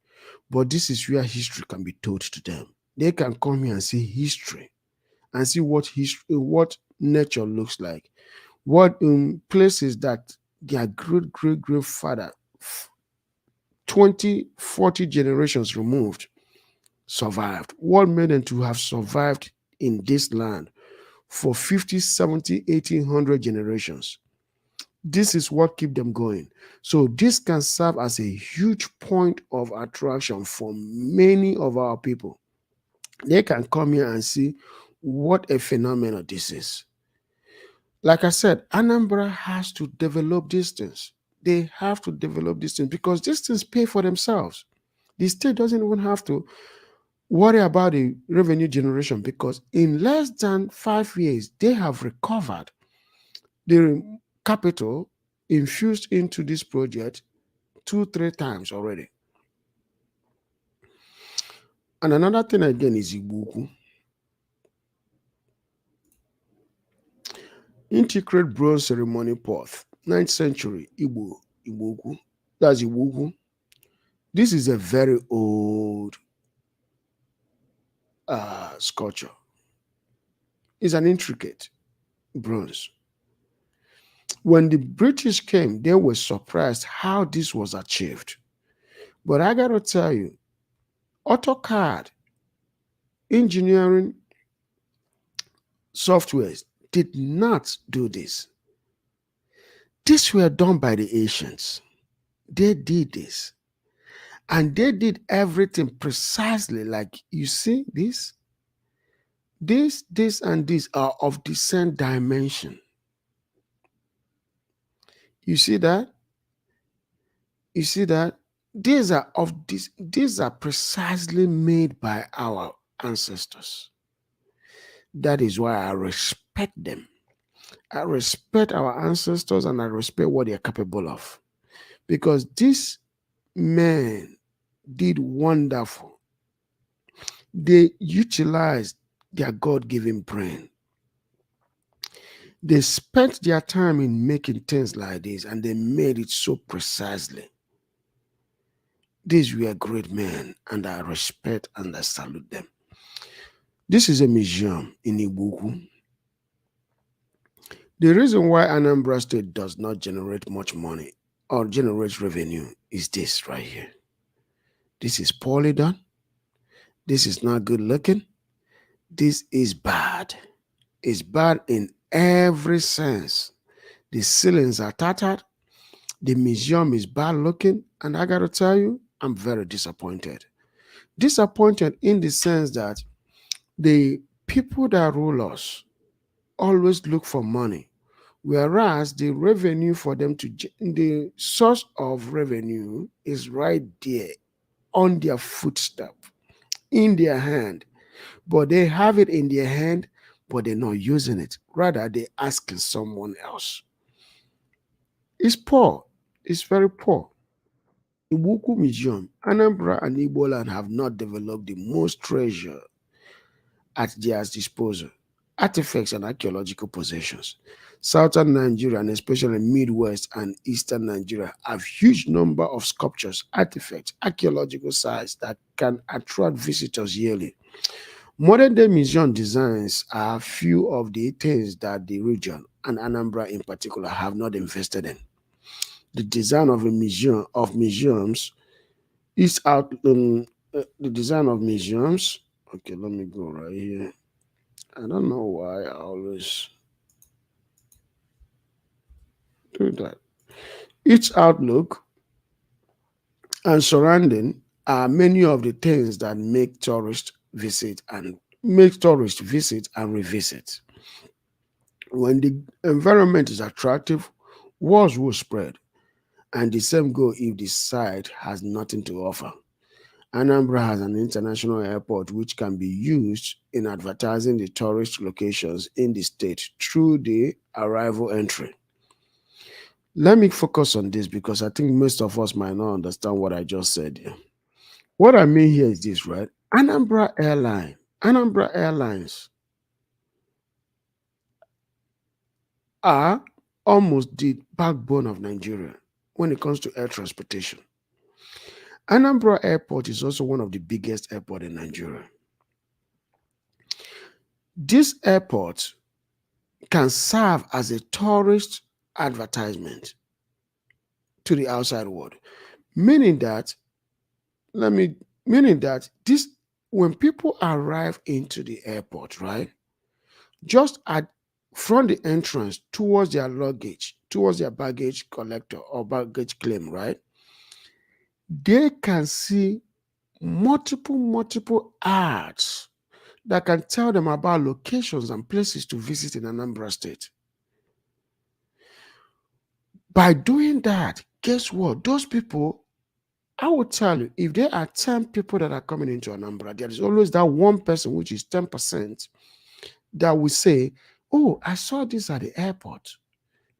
But this is where history can be told to them. They can come here and see history and see what nature looks like, what places that their great great grandfather 20, 40 generations removed survived. What made them to have survived in this land for 50, 70, 1800 generations? This is what keep them going. So this can serve as a huge point of attraction for many of our people. They can come here and see what a phenomenon this is. Like I said, Anambra has to develop these things. They have to develop these things because these things pay for themselves. The state doesn't even have to worry about the revenue generation, because in less than 5 years, they have recovered the capital infused into this project 2, 3 times already. And another thing again is Igbo. Intricate bronze ceremony pot, 9th century Igbo. That's Igbo. This is a very old sculpture. It's an intricate bronze. When the British came, they were surprised how this was achieved. But I got to tell you, AutoCAD engineering softwares did not do this. These were done by the Asians. They did this. And they did everything precisely like you see this. This, and this are of the same dimension. You see that? You see that? These are precisely made by our ancestors. That is why I respect them. I respect our ancestors and I respect what they are capable of. Because these men did wonderful. They utilized their God-given brain. They spent their time in making things like this and they made it so precisely. These were great men and I respect and I salute them. This is a museum in Ibuku. The reason why Anambra State does not generate much money or generate revenue is this right here. This is poorly done. This is not good looking. This is bad. It's bad in every sense. The ceilings are tattered. The museum is bad looking. And I got to tell you, I'm very disappointed. Disappointed in the sense that the people that rule us always look for money, whereas the revenue for them the source of revenue is right there on their footstep, in their hand. But they have it in their hand, but they're not using it. Rather, they're asking someone else. It's poor. It's very poor. Ibuku Museum, Anambra and Igbo land have not developed the most treasure at their disposal, artifacts and archaeological possessions. Southern Nigeria and especially Midwest and Eastern Nigeria have huge number of sculptures, artifacts, archaeological sites that can attract visitors yearly. Modern day museum designs are few of the things that the region and Anambra in particular have not invested in. The design of museums is out. The design of museums. Okay, let me go right here. I don't know why I always do that. Its outlook and surrounding are many of the things that make tourists visit and revisit. When the environment is attractive, walls will spread, and the same go if the site has nothing to offer. Anambra has an international airport which can be used in advertising the tourist locations in the state through the arrival entry. Let me focus on this because I think most of us might not understand what I just said here. What I mean here is this, right? Anambra Airlines are almost the backbone of Nigeria when it comes to air transportation. Anambra Airport is also one of the biggest airports in Nigeria. This airport can serve as a tourist advertisement to the outside world, meaning that let me meaning that this when people arrive into the airport, right, just at from the entrance towards their luggage, towards their baggage collector or baggage claim, right, they can see multiple ads that can tell them about locations and places to visit in Anambra State. By doing that, guess what? Those people, I will tell you, if there are 10 people that are coming into Anambra, there is always that one person, which is 10%, that will say, oh, I saw this at the airport.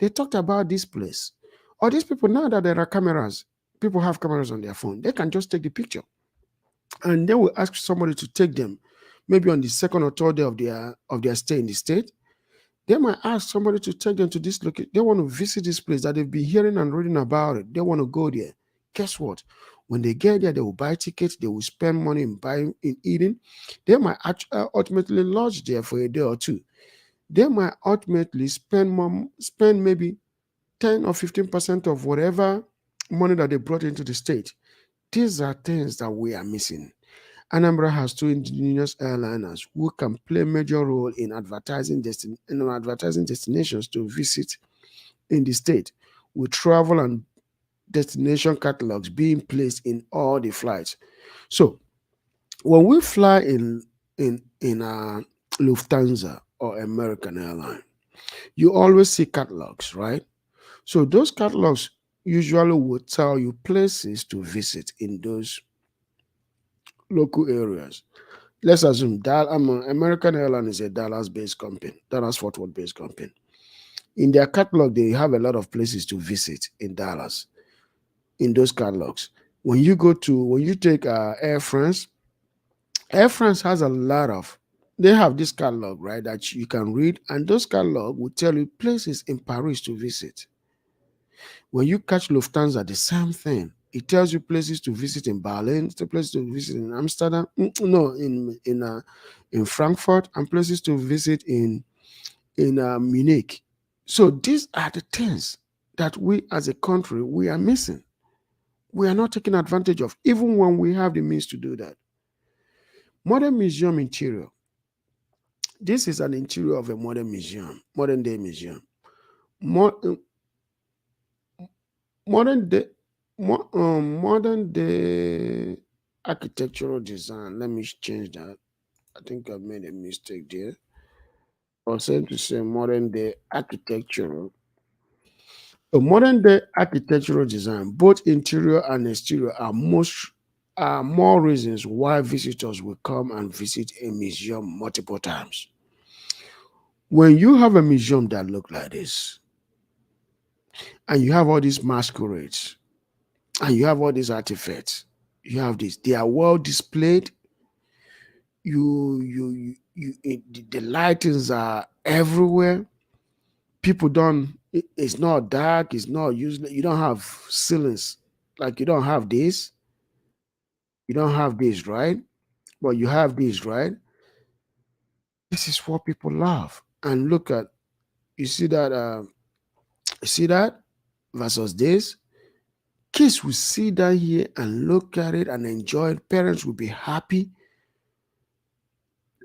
They talked about this place. Or these people, now that there are cameras, people have cameras on their phone, they can just take the picture. And they will ask somebody to take them, maybe on the second or third day of their stay in the state. They might ask somebody to take them to this location. They want to visit this place that they've been hearing and reading about it. They want to go there. Guess what? When they get there, they will buy tickets. They will spend money in buying, in eating. They might ultimately lodge there for a day or two. They might ultimately spend maybe 10 or 15% of whatever money that they brought into the state. These are things that we are missing. Anambra has two indigenous airliners who can play a major role in advertising destinations to visit in the state, with travel and destination catalogs being placed in all the flights. So when we fly in Lufthansa or American airline, you always see catalogs, right? So those catalogs usually will tell you places to visit in those local areas. Let's assume that American Airlines is a Dallas-based company, Dallas-Fort Worth-based company. In their catalog, they have a lot of places to visit in Dallas. In those catalogs, when you take Air France, Air France has a lot of. They have this catalog, right, that you can read, and those catalog will tell you places in Paris to visit. When you catch Lufthansa, the same thing. It tells you places to visit in Berlin, places to visit in Amsterdam, no, in Frankfurt, and places to visit in Munich. So these are the things that we as a country we are missing. We are not taking advantage of, even when we have the means to do that. Modern museum interior. This is an interior of a modern museum, modern day museum. Modern day modern day architectural design. Let me change that. I think I've made a mistake there. I was saying to say modern day architectural. A modern day architectural design, both interior and exterior, are more reasons why visitors will come and visit a museum multiple times. When you have a museum that look like this, and you have all these masquerades, and you have all these artifacts, you have this, they are well displayed. The lightings are everywhere. People don't. It's not dark. It's not useless. You don't have ceilings like you don't have this. You don't have this, right? But you have this, right? This is what people love. And look at, you see that. You see that versus this. Kids will sit down here and look at it and enjoy it. Parents will be happy.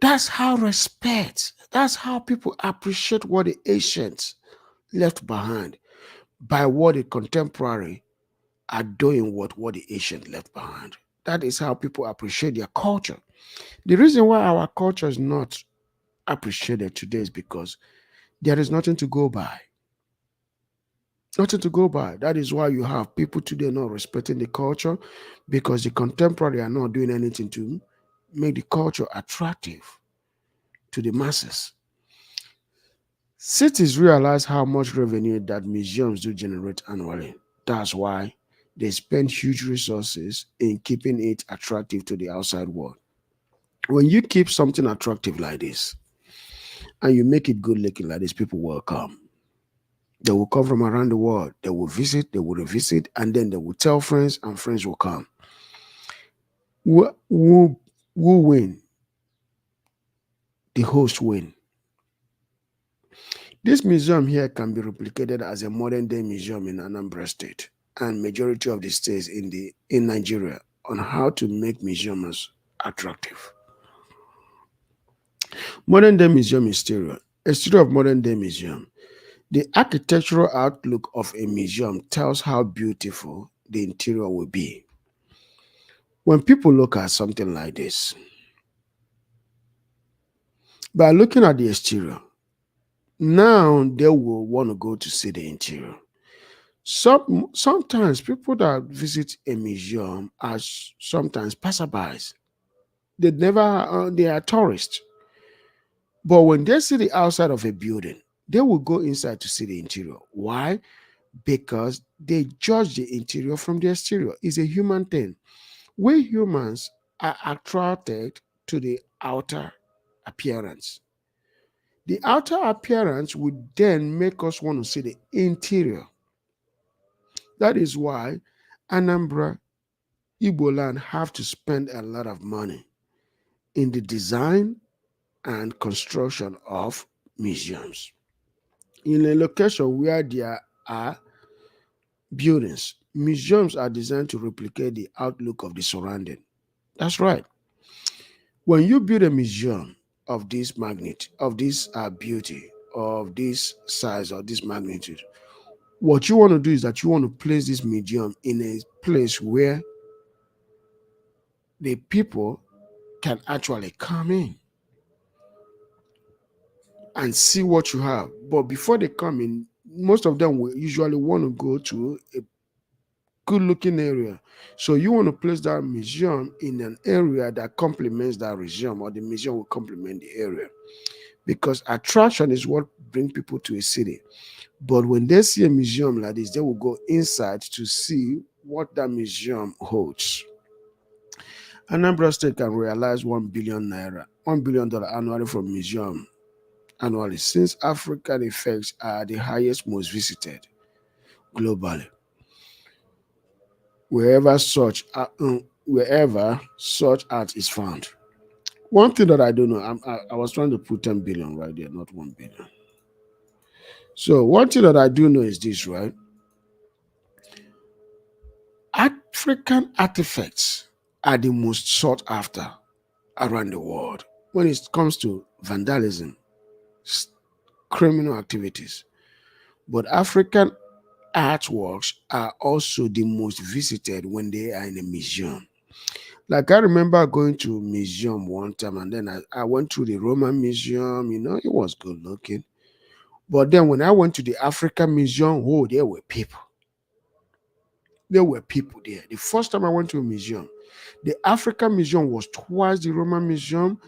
That's how respect. That's how people appreciate what the ancients left behind by what the contemporary are doing what the ancient left behind. That is how people appreciate their culture. The reason why our culture is not appreciated today is because there is nothing to go by. Nothing to go by. That is why you have people today not respecting the culture because the contemporary are not doing anything to make the culture attractive to the masses. Cities realize how much revenue that museums do generate annually. That's why they spend huge resources in keeping it attractive to the outside world. When you keep something attractive like this and you make it good looking like this, people will come. They will come from around the world. They will visit, they will revisit, and then they will tell friends, and friends will come. Who win? The host win. This museum here can be replicated as a modern day museum in Anambra State and majority of the states in Nigeria on how to make museums attractive. Modern day museum exterior. Exterior of modern day museum. The architectural outlook of a museum tells how beautiful the interior will be. When people look at something like this, by looking at the exterior, now they will want to go to see the interior. Sometimes people that visit a museum are sometimes passerbys. They are tourists. But when they see the outside of a building, they will go inside to see the interior. Why? Because they judge the interior from the exterior. It's a human thing. We humans are attracted to the outer appearance. The outer appearance would then make us want to see the interior. That is why Anambra Igbo land have to spend a lot of money in the design and construction of museums. In a location where there are buildings, museums are designed to replicate the outlook of the surrounding. That's right. When you build a museum of this magnitude, of this beauty, of this size, or this magnitude, what you want to do is that you want to place this museum in a place where the people can actually come in and see what you have. But before they come in, most of them will usually want to go to a good looking area. So you want to place that museum in an area that complements that museum, or the museum will complement the area. Because attraction is what brings people to a city. But when they see a museum like this, they will go inside to see what that museum holds. Anambra State can realize 1 billion naira, $1 billion annually from museum annually, since African effects are the highest, most visited globally. Wherever such art is found. One thing that I don't know, I was trying to put 10 billion right there, not 1 billion. So one thing that I do know is this, right? African artifacts are the most sought after around the world when it comes to vandalism, criminal activities. But African artworks are also the most visited when they are in a museum. Like I remember going to a museum one time, and then I went to the Roman Museum, it was good looking. But then when I went to the African Museum, oh, there were people. There were people there. The first time I went to a museum, the African Museum was twice the Roman Museum,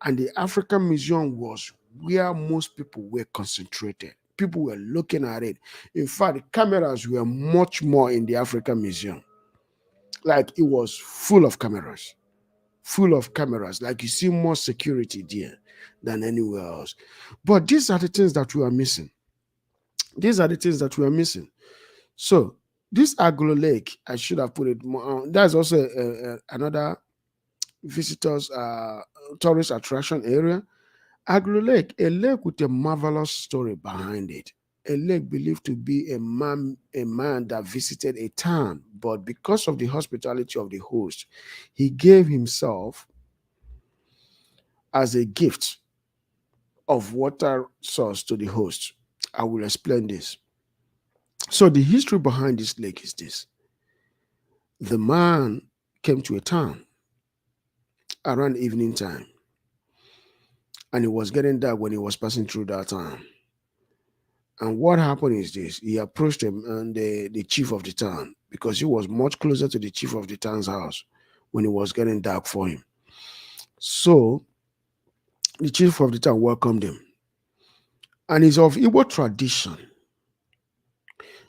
and the African Museum was where most people were concentrated. People were looking at it. In fact, the cameras were much more in the African Museum. Like it was full of cameras. Full of cameras. Like you see more security there than anywhere else. But these are the things that we are missing. These are the things that we are missing. So this Aglo Lake, I should have put it more on. That's also another visitors tourist attraction area. Aglo Lake, a lake with a marvelous story behind it. A lake believed to be a man that visited a town, but because of the hospitality of the host, he gave himself as a gift of water source to the host. I will explain this. So the history behind this lake is this. The man came to a town around evening time, and it was getting dark when he was passing through that town. And what happened is this: he approached him and the chief of the town, because he was much closer to the chief of the town's house when it was getting dark for him. So the chief of the town welcomed him. And it's of Igbo tradition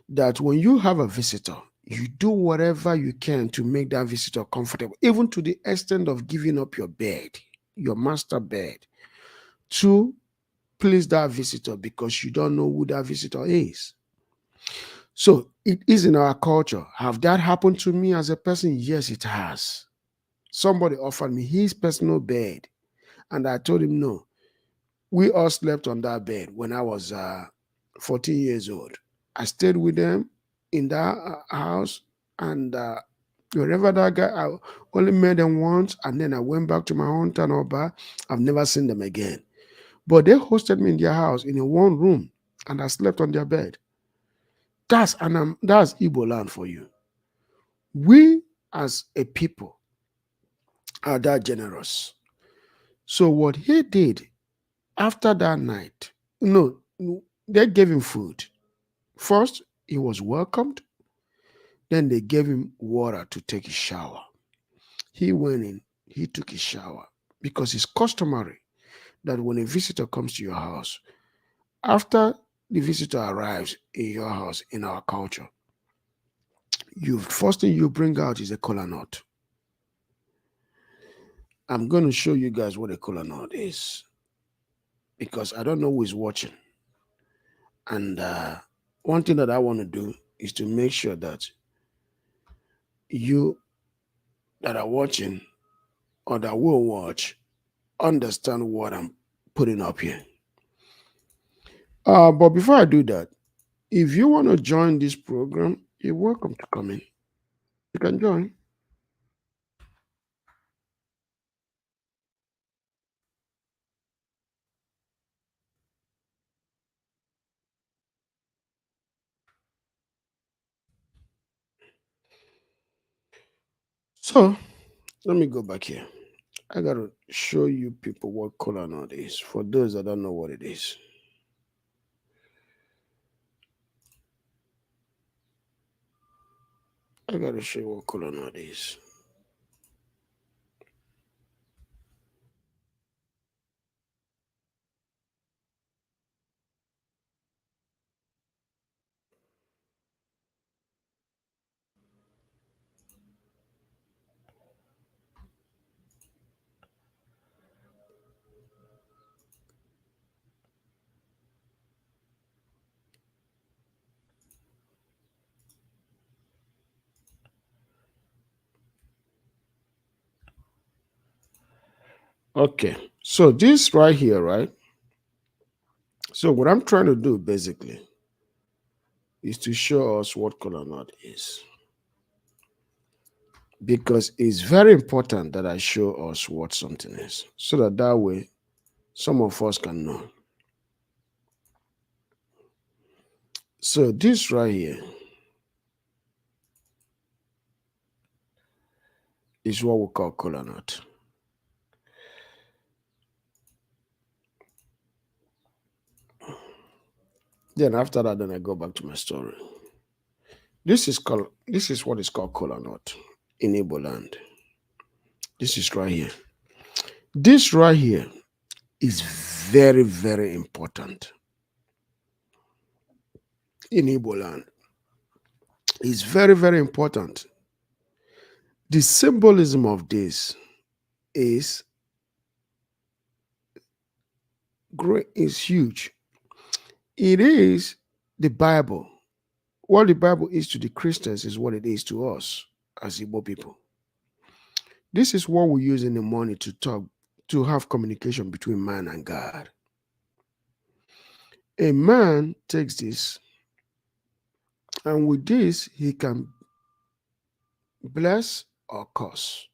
that when you have a visitor, you do whatever you can to make that visitor comfortable, even to the extent of giving up your bed, your master bed, to please that visitor, because you don't know who that visitor is. So it is in our culture. Have that happened to me as a person? Yes, it has. Somebody offered me his personal bed, and I told him no. We all slept on that bed when I was 14 years old. I stayed with them in that house, and wherever that guy, I only met them once, and then I went back to my hometown Oba. I've never seen them again. But they hosted me in their house in a one room, and I slept on their bed. That's Igbo land for you. We as a people are that generous. So what he did after that night, no, they gave him food. First, he was welcomed. Then they gave him water to take a shower. He went in, he took a shower, because it's customary that when a visitor comes to your house, after the visitor arrives in your house in our culture, you first thing you bring out is a kola nut. I'm going to show you guys what a kola nut is, because I don't know who is watching. And one thing that I want to do is to make sure that you that are watching or that will watch understand what I'm putting up here. But before I do that, if you want to join this program, you're welcome to come in. You can join. So let me go back here. I gotta show you people what kola nut is for those that don't know what it is. I gotta show you what kola nut is. Okay, so this right here, right? So what I'm trying to do basically is to show us what kola nut is, because it's very important that I show us what something is, so that way some of us can know. So this right here is what we call kola nut. Then after that, then I go back to my story. This is what is called kola nut in Igbo land. This is right here. This right here is very, very important in Igbo land. It's very, very important. The symbolism of this is great, is huge. It is the Bible. What the Bible is to the Christians is what it is to us as Igbo people. This is what we use in the morning to talk, to have communication between man and God. A man takes this, and with this, he can bless or curse.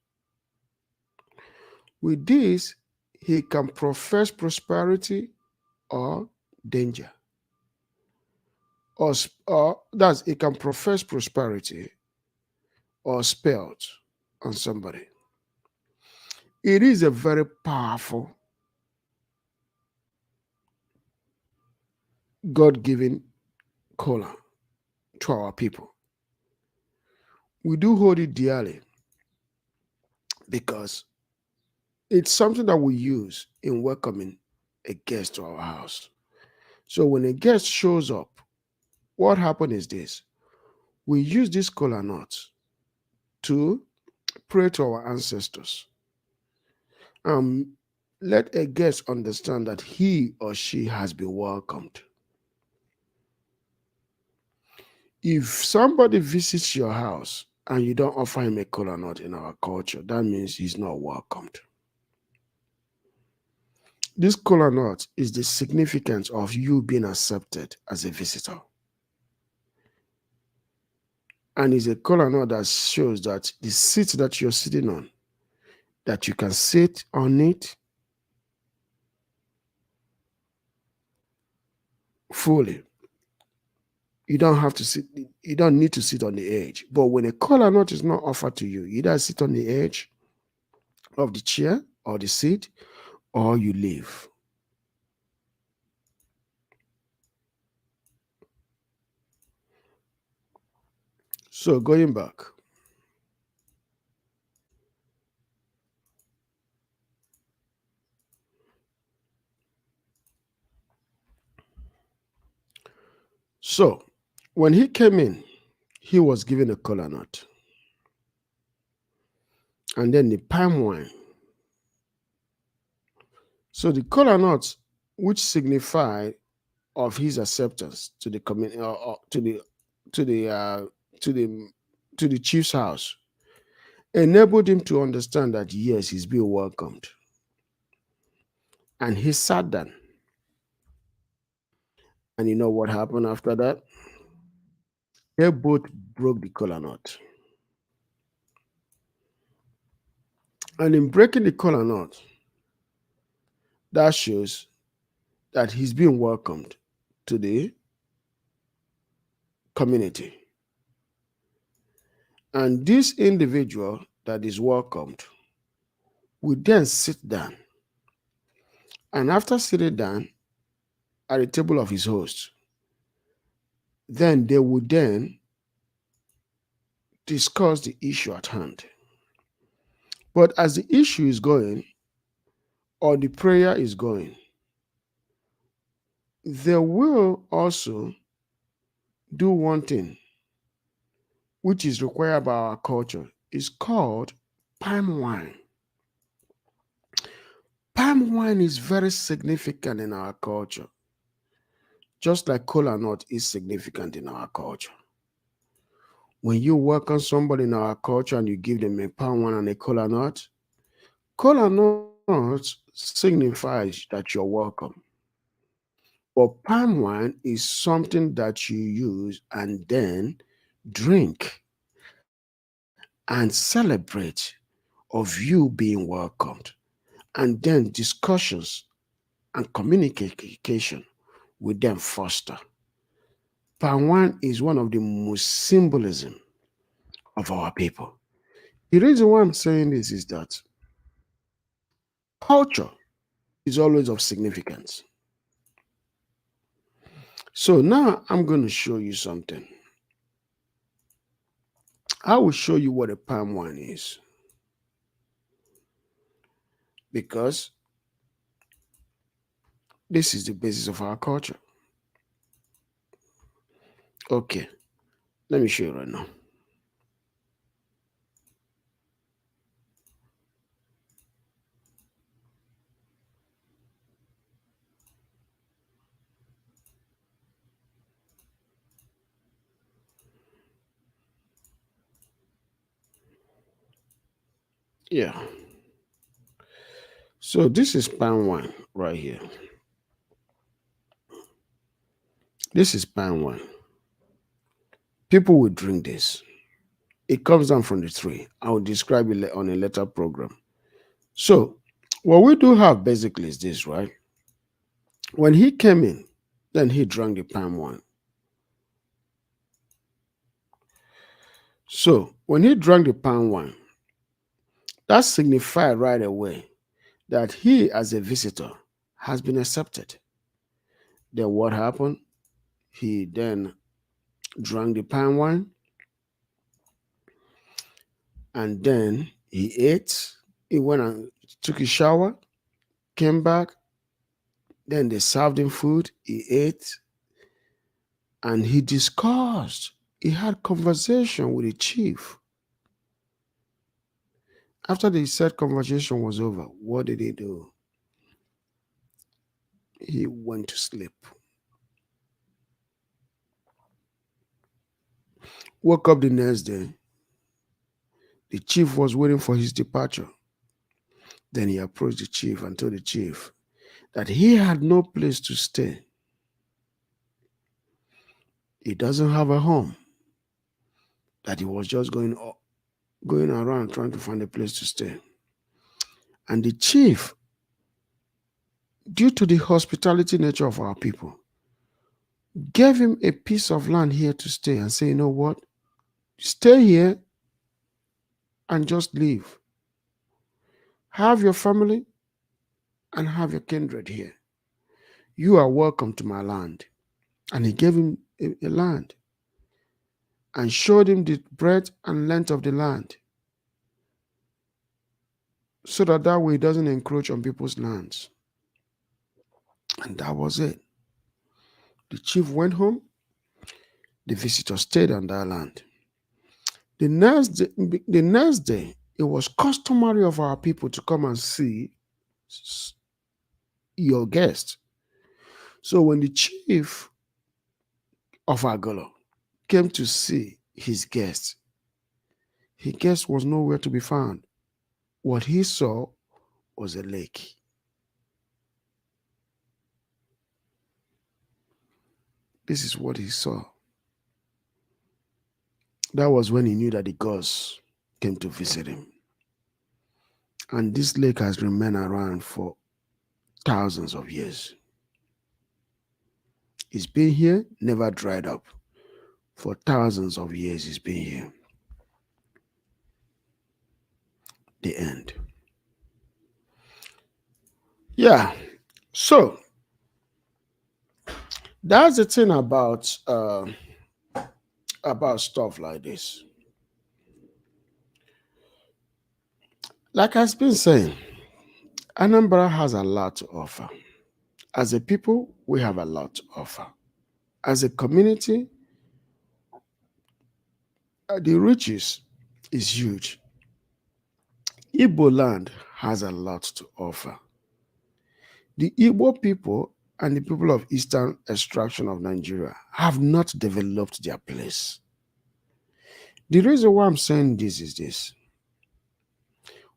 With this, he can profess prosperity or danger. Or that's, he can profess prosperity or spells on somebody. It is a very powerful God given cola to our people. We do hold it dearly because it's something that we use in welcoming a guest to our house. So when a guest shows up, what happens is this: we use this kola nut to pray to our ancestors. Um, Let a guest understand that he or she has been welcomed. If somebody visits your house and you don't offer him a kola nut in our culture, that means he's not welcomed. This kola nut is the significance of you being accepted as a visitor. And it's a kola nut that shows that the seat that you're sitting on, that you can sit on it fully. You don't have to sit, you don't need to sit on the edge. But when a kola nut is not offered to you, you either sit on the edge of the chair or the seat, or you leave. So going back, so when he came in, he was given a kola nut and then the palm wine. So the kola nut, which signified of his acceptance to the community, to the uh, to the to the chief's house, enabled him to understand that yes, he's being welcomed. And he sat down. And you know what happened after that? They both broke the kola nut. And in breaking the kola nut, that shows that he's being welcomed to the community. And this individual that is welcomed will then sit down. And after sitting down at the table of his host, then they would then discuss the issue at hand. But as the issue is going, or the prayer is going, they will also do one thing which is required by our culture. It's called palm wine. Palm wine is very significant in our culture, just like kola nut is significant in our culture. When you welcome somebody in our culture and you give them a palm wine and a kola nut signifies that you're welcome. But palm wine is something that you use and then drink and celebrate of you being welcomed. And then discussions and communication with them foster. Palm wine is one of the most symbolism of our people. The reason why I'm saying this is that culture is always of significance. So now I'm going to show you something. I will show you what a palm wine is. Because this is the basis of our culture. Okay, let me show you right now. Yeah. So this is palm wine right here. This is palm wine. People will drink this. It comes down from the tree. I will describe it on a later program. So what we do have basically is this, right? When he came in, then he drank the palm wine. So when he drank the palm wine, that signified right away that he, as a visitor, has been accepted. Then what happened? He then drank the palm wine, and then he ate. He went and took a shower, came back. Then they served him food. He ate, and he discussed. He had conversation with the chief. After the said conversation was over, what did he do? He went to sleep. Woke up the next day. The chief was waiting for his departure. Then he approached the chief and told the chief that he had no place to stay. He doesn't have a home. That he was just going around trying to find a place to stay. And the chief, due to the hospitality nature of our people, gave him a piece of land here to stay and say, you know what? Stay here and just live. Have your family and have your kindred here. You are welcome to my land. And he gave him a land and showed him the breadth and length of the land so that way he doesn't encroach on people's lands. And that was it. The chief went home. The visitor stayed on that land. The next day, it was customary of our people to come and see your guest. So when the chief of Agolo came to see his guest was nowhere to be found. What he saw was a lake. This is what he saw. That was when he knew that the gods came to visit him. And this lake has remained around for thousands of years. It's been here, never dried up. For thousands of years, it's been here. The end. Yeah. So that's the thing about stuff like this. Like I've been saying, Anambra has a lot to offer. As a people, we have a lot to offer. As a community, the riches is huge. Igbo land has a lot to offer. The Igbo people and the people of Eastern extraction of Nigeria have not developed their place. The reason why I'm saying this is this.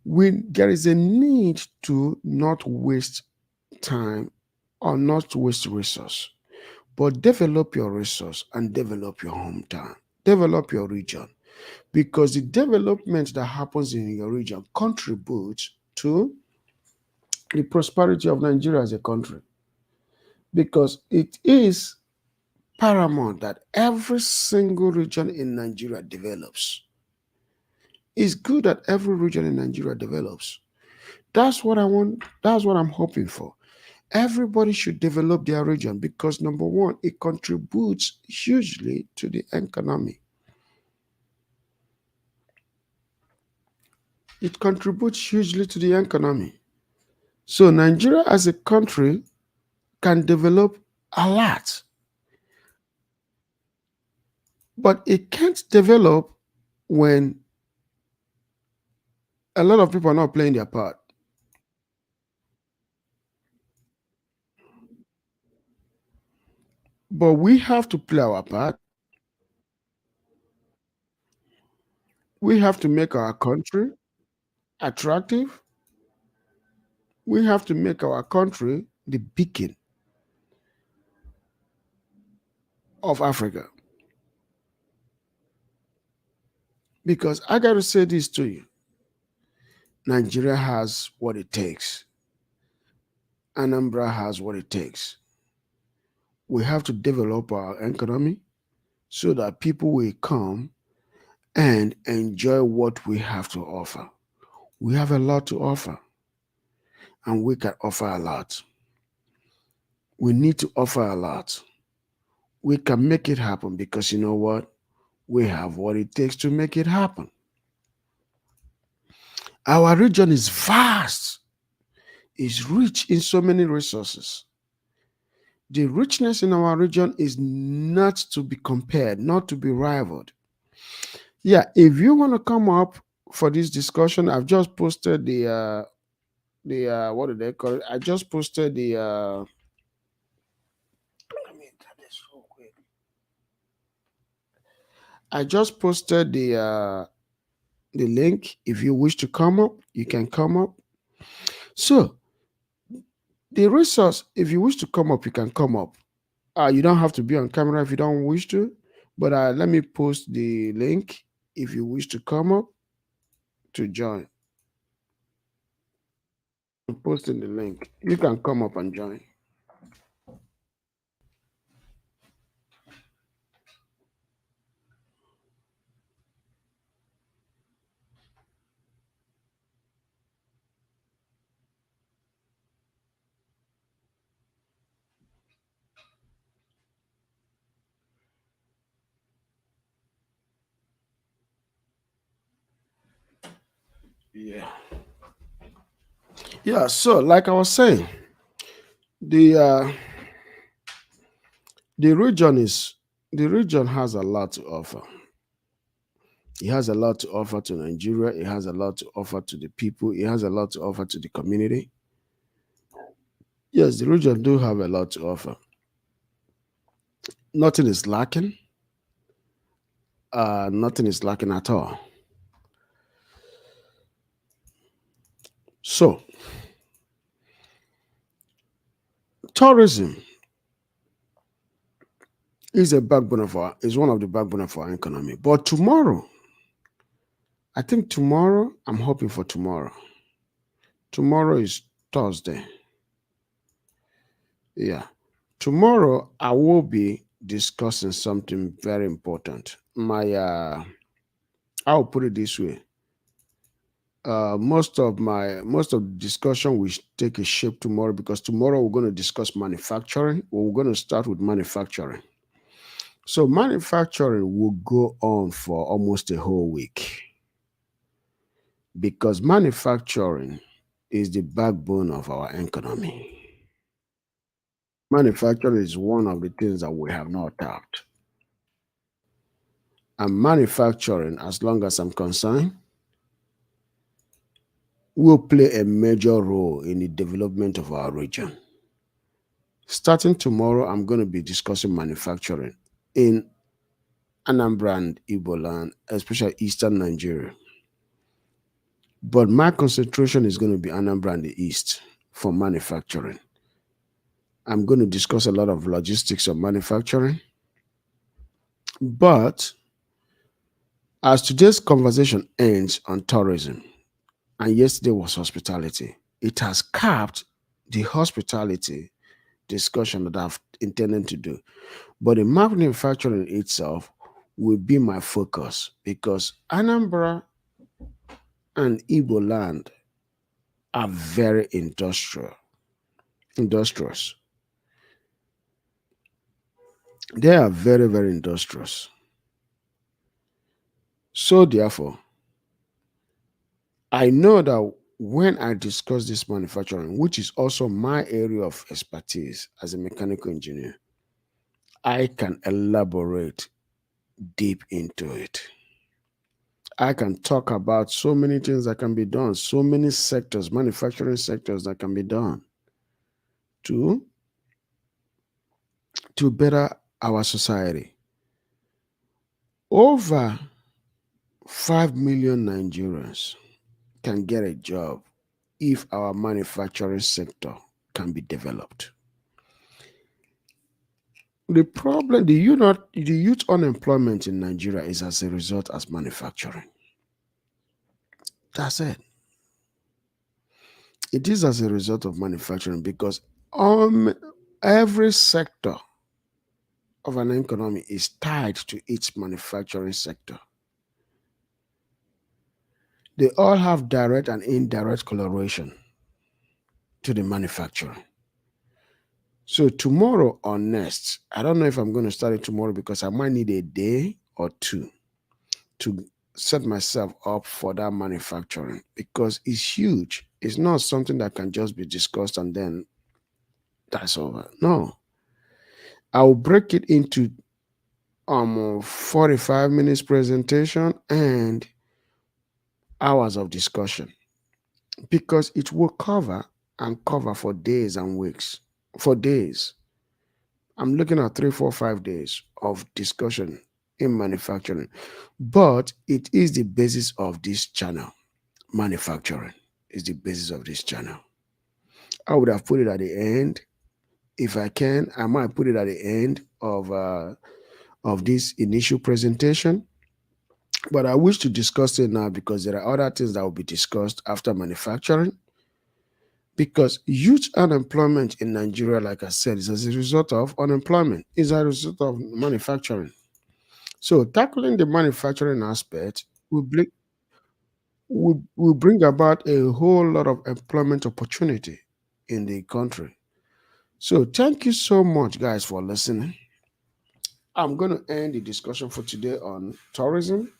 There is a need to not waste time or not waste resource, but develop your resource and develop your hometown, develop your region, because the development that happens in your region contributes to the prosperity of Nigeria as a country, because it is paramount that every single region in Nigeria develops. It's good that every region in Nigeria develops. That's what I want. That's what I'm hoping for. Everybody should develop their region because, number one, it contributes hugely to the economy. It contributes hugely to the economy. So Nigeria as a country can develop a lot. But it can't develop when a lot of people are not playing their part. But we have to play our part. We have to make our country attractive. We have to make our country the beacon of Africa. Because I got to say this to you. Nigeria has what it takes. Anambra has what it takes. We have to develop our economy so that people will come and enjoy what we have to offer. We have a lot to offer, and we can offer a lot. We need to offer a lot. we can make it happen because you know what? We have what it takes to make it happen. Our region is vast, is rich in so many resources. The richness in our region is not to be compared, not to be rivaled. Yeah, if you want to come up for this discussion, I've just posted the what do they call it? I just posted the let me enter this real quick. I just posted the link. If you wish to come up, you can come up. So the resource, if you wish to come up, you can come up. You don't have to be on camera if you don't wish to, but let me post the link if you wish to come up to join. I'm posting the link. You can come up and join. Yeah. Yeah. So, like I was saying, the uh, the region is the region has a lot to offer. It has a lot to offer to Nigeria. It has a lot to offer to the people. It has a lot to offer to the community. Yes, the region do have a lot to offer. Nothing is lacking. Nothing is lacking at all. So, tourism is one of the backbone of our economy. But tomorrow, I think tomorrow, I'm hoping for tomorrow. Tomorrow is Thursday. Yeah. Tomorrow I will be discussing something very important. I'll put it this way. Most of the discussion will take a shape tomorrow because tomorrow we're going to discuss manufacturing. We're going to start with manufacturing. So manufacturing will go on for almost a whole week because manufacturing is the backbone of our economy. Manufacturing is one of the things that we have not tapped. And manufacturing, as long as I'm concerned, will play a major role in the development of our region. Starting tomorrow, I'm going to be discussing manufacturing in Anambra and Igbo land, especially Eastern Nigeria. But my concentration is going to be Anambra and the East for manufacturing. I'm going to discuss a lot of logistics of manufacturing. But as today's conversation ends on tourism, and yesterday was hospitality, it has capped the hospitality discussion that I've intended to do. But the manufacturing itself will be my focus because Anambra and Igbo land are very industrious. They are very, very industrious. So therefore, I know that when I discuss this manufacturing, which is also my area of expertise as a mechanical engineer, I can elaborate deep into it. I can talk about so many things that can be done, so many sectors, manufacturing sectors that can be done to, to better our society. Over 5 million Nigerians can get a job if our manufacturing sector can be developed. The problem, the youth unemployment in Nigeria is as a result as manufacturing. That's it. It is as a result of manufacturing because every sector of an economy is tied to its manufacturing sector. They all have direct and indirect correlation to the manufacturing. So tomorrow or next, I don't know if I'm going to start it tomorrow because I might need a day or two to set myself up for that manufacturing because it's huge. It's not something that can just be discussed and then that's over. No, I'll break it into 45 minutes presentation and hours of discussion because it will cover and cover for days and weeks. For days, I'm looking at 3, 4, 5 days of discussion in manufacturing, but it is the basis of this channel. Manufacturing is the basis of this channel. I would have put it at the end. If I can, I might put it at the end of this initial presentation. But I wish to discuss it now because there are other things that will be discussed after manufacturing. Because youth unemployment in Nigeria, like I said, is as a result of unemployment, is a result of manufacturing. So tackling the manufacturing aspect will bring about a whole lot of employment opportunity in the country. So thank you so much, guys, for listening. I'm going to end the discussion for today on tourism.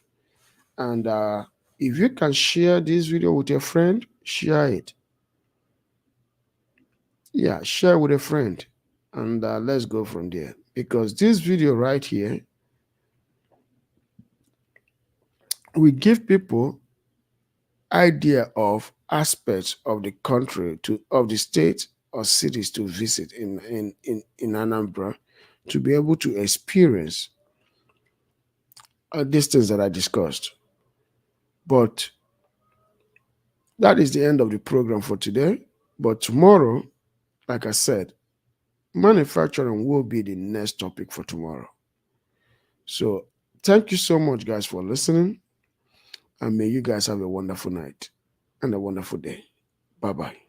And if you can share this video with your friend, share it. Yeah, share with a friend. And let's go from there. Because this video right here will give people idea of aspects of the country of the state or cities to visit in Anambra to be able to experience these things that I discussed. But that is the end of the program for today. But tomorrow, like I said, manufacturing will be the next topic for tomorrow. So thank you so much, guys, for listening. And may you guys have a wonderful night and a wonderful day. Bye-bye.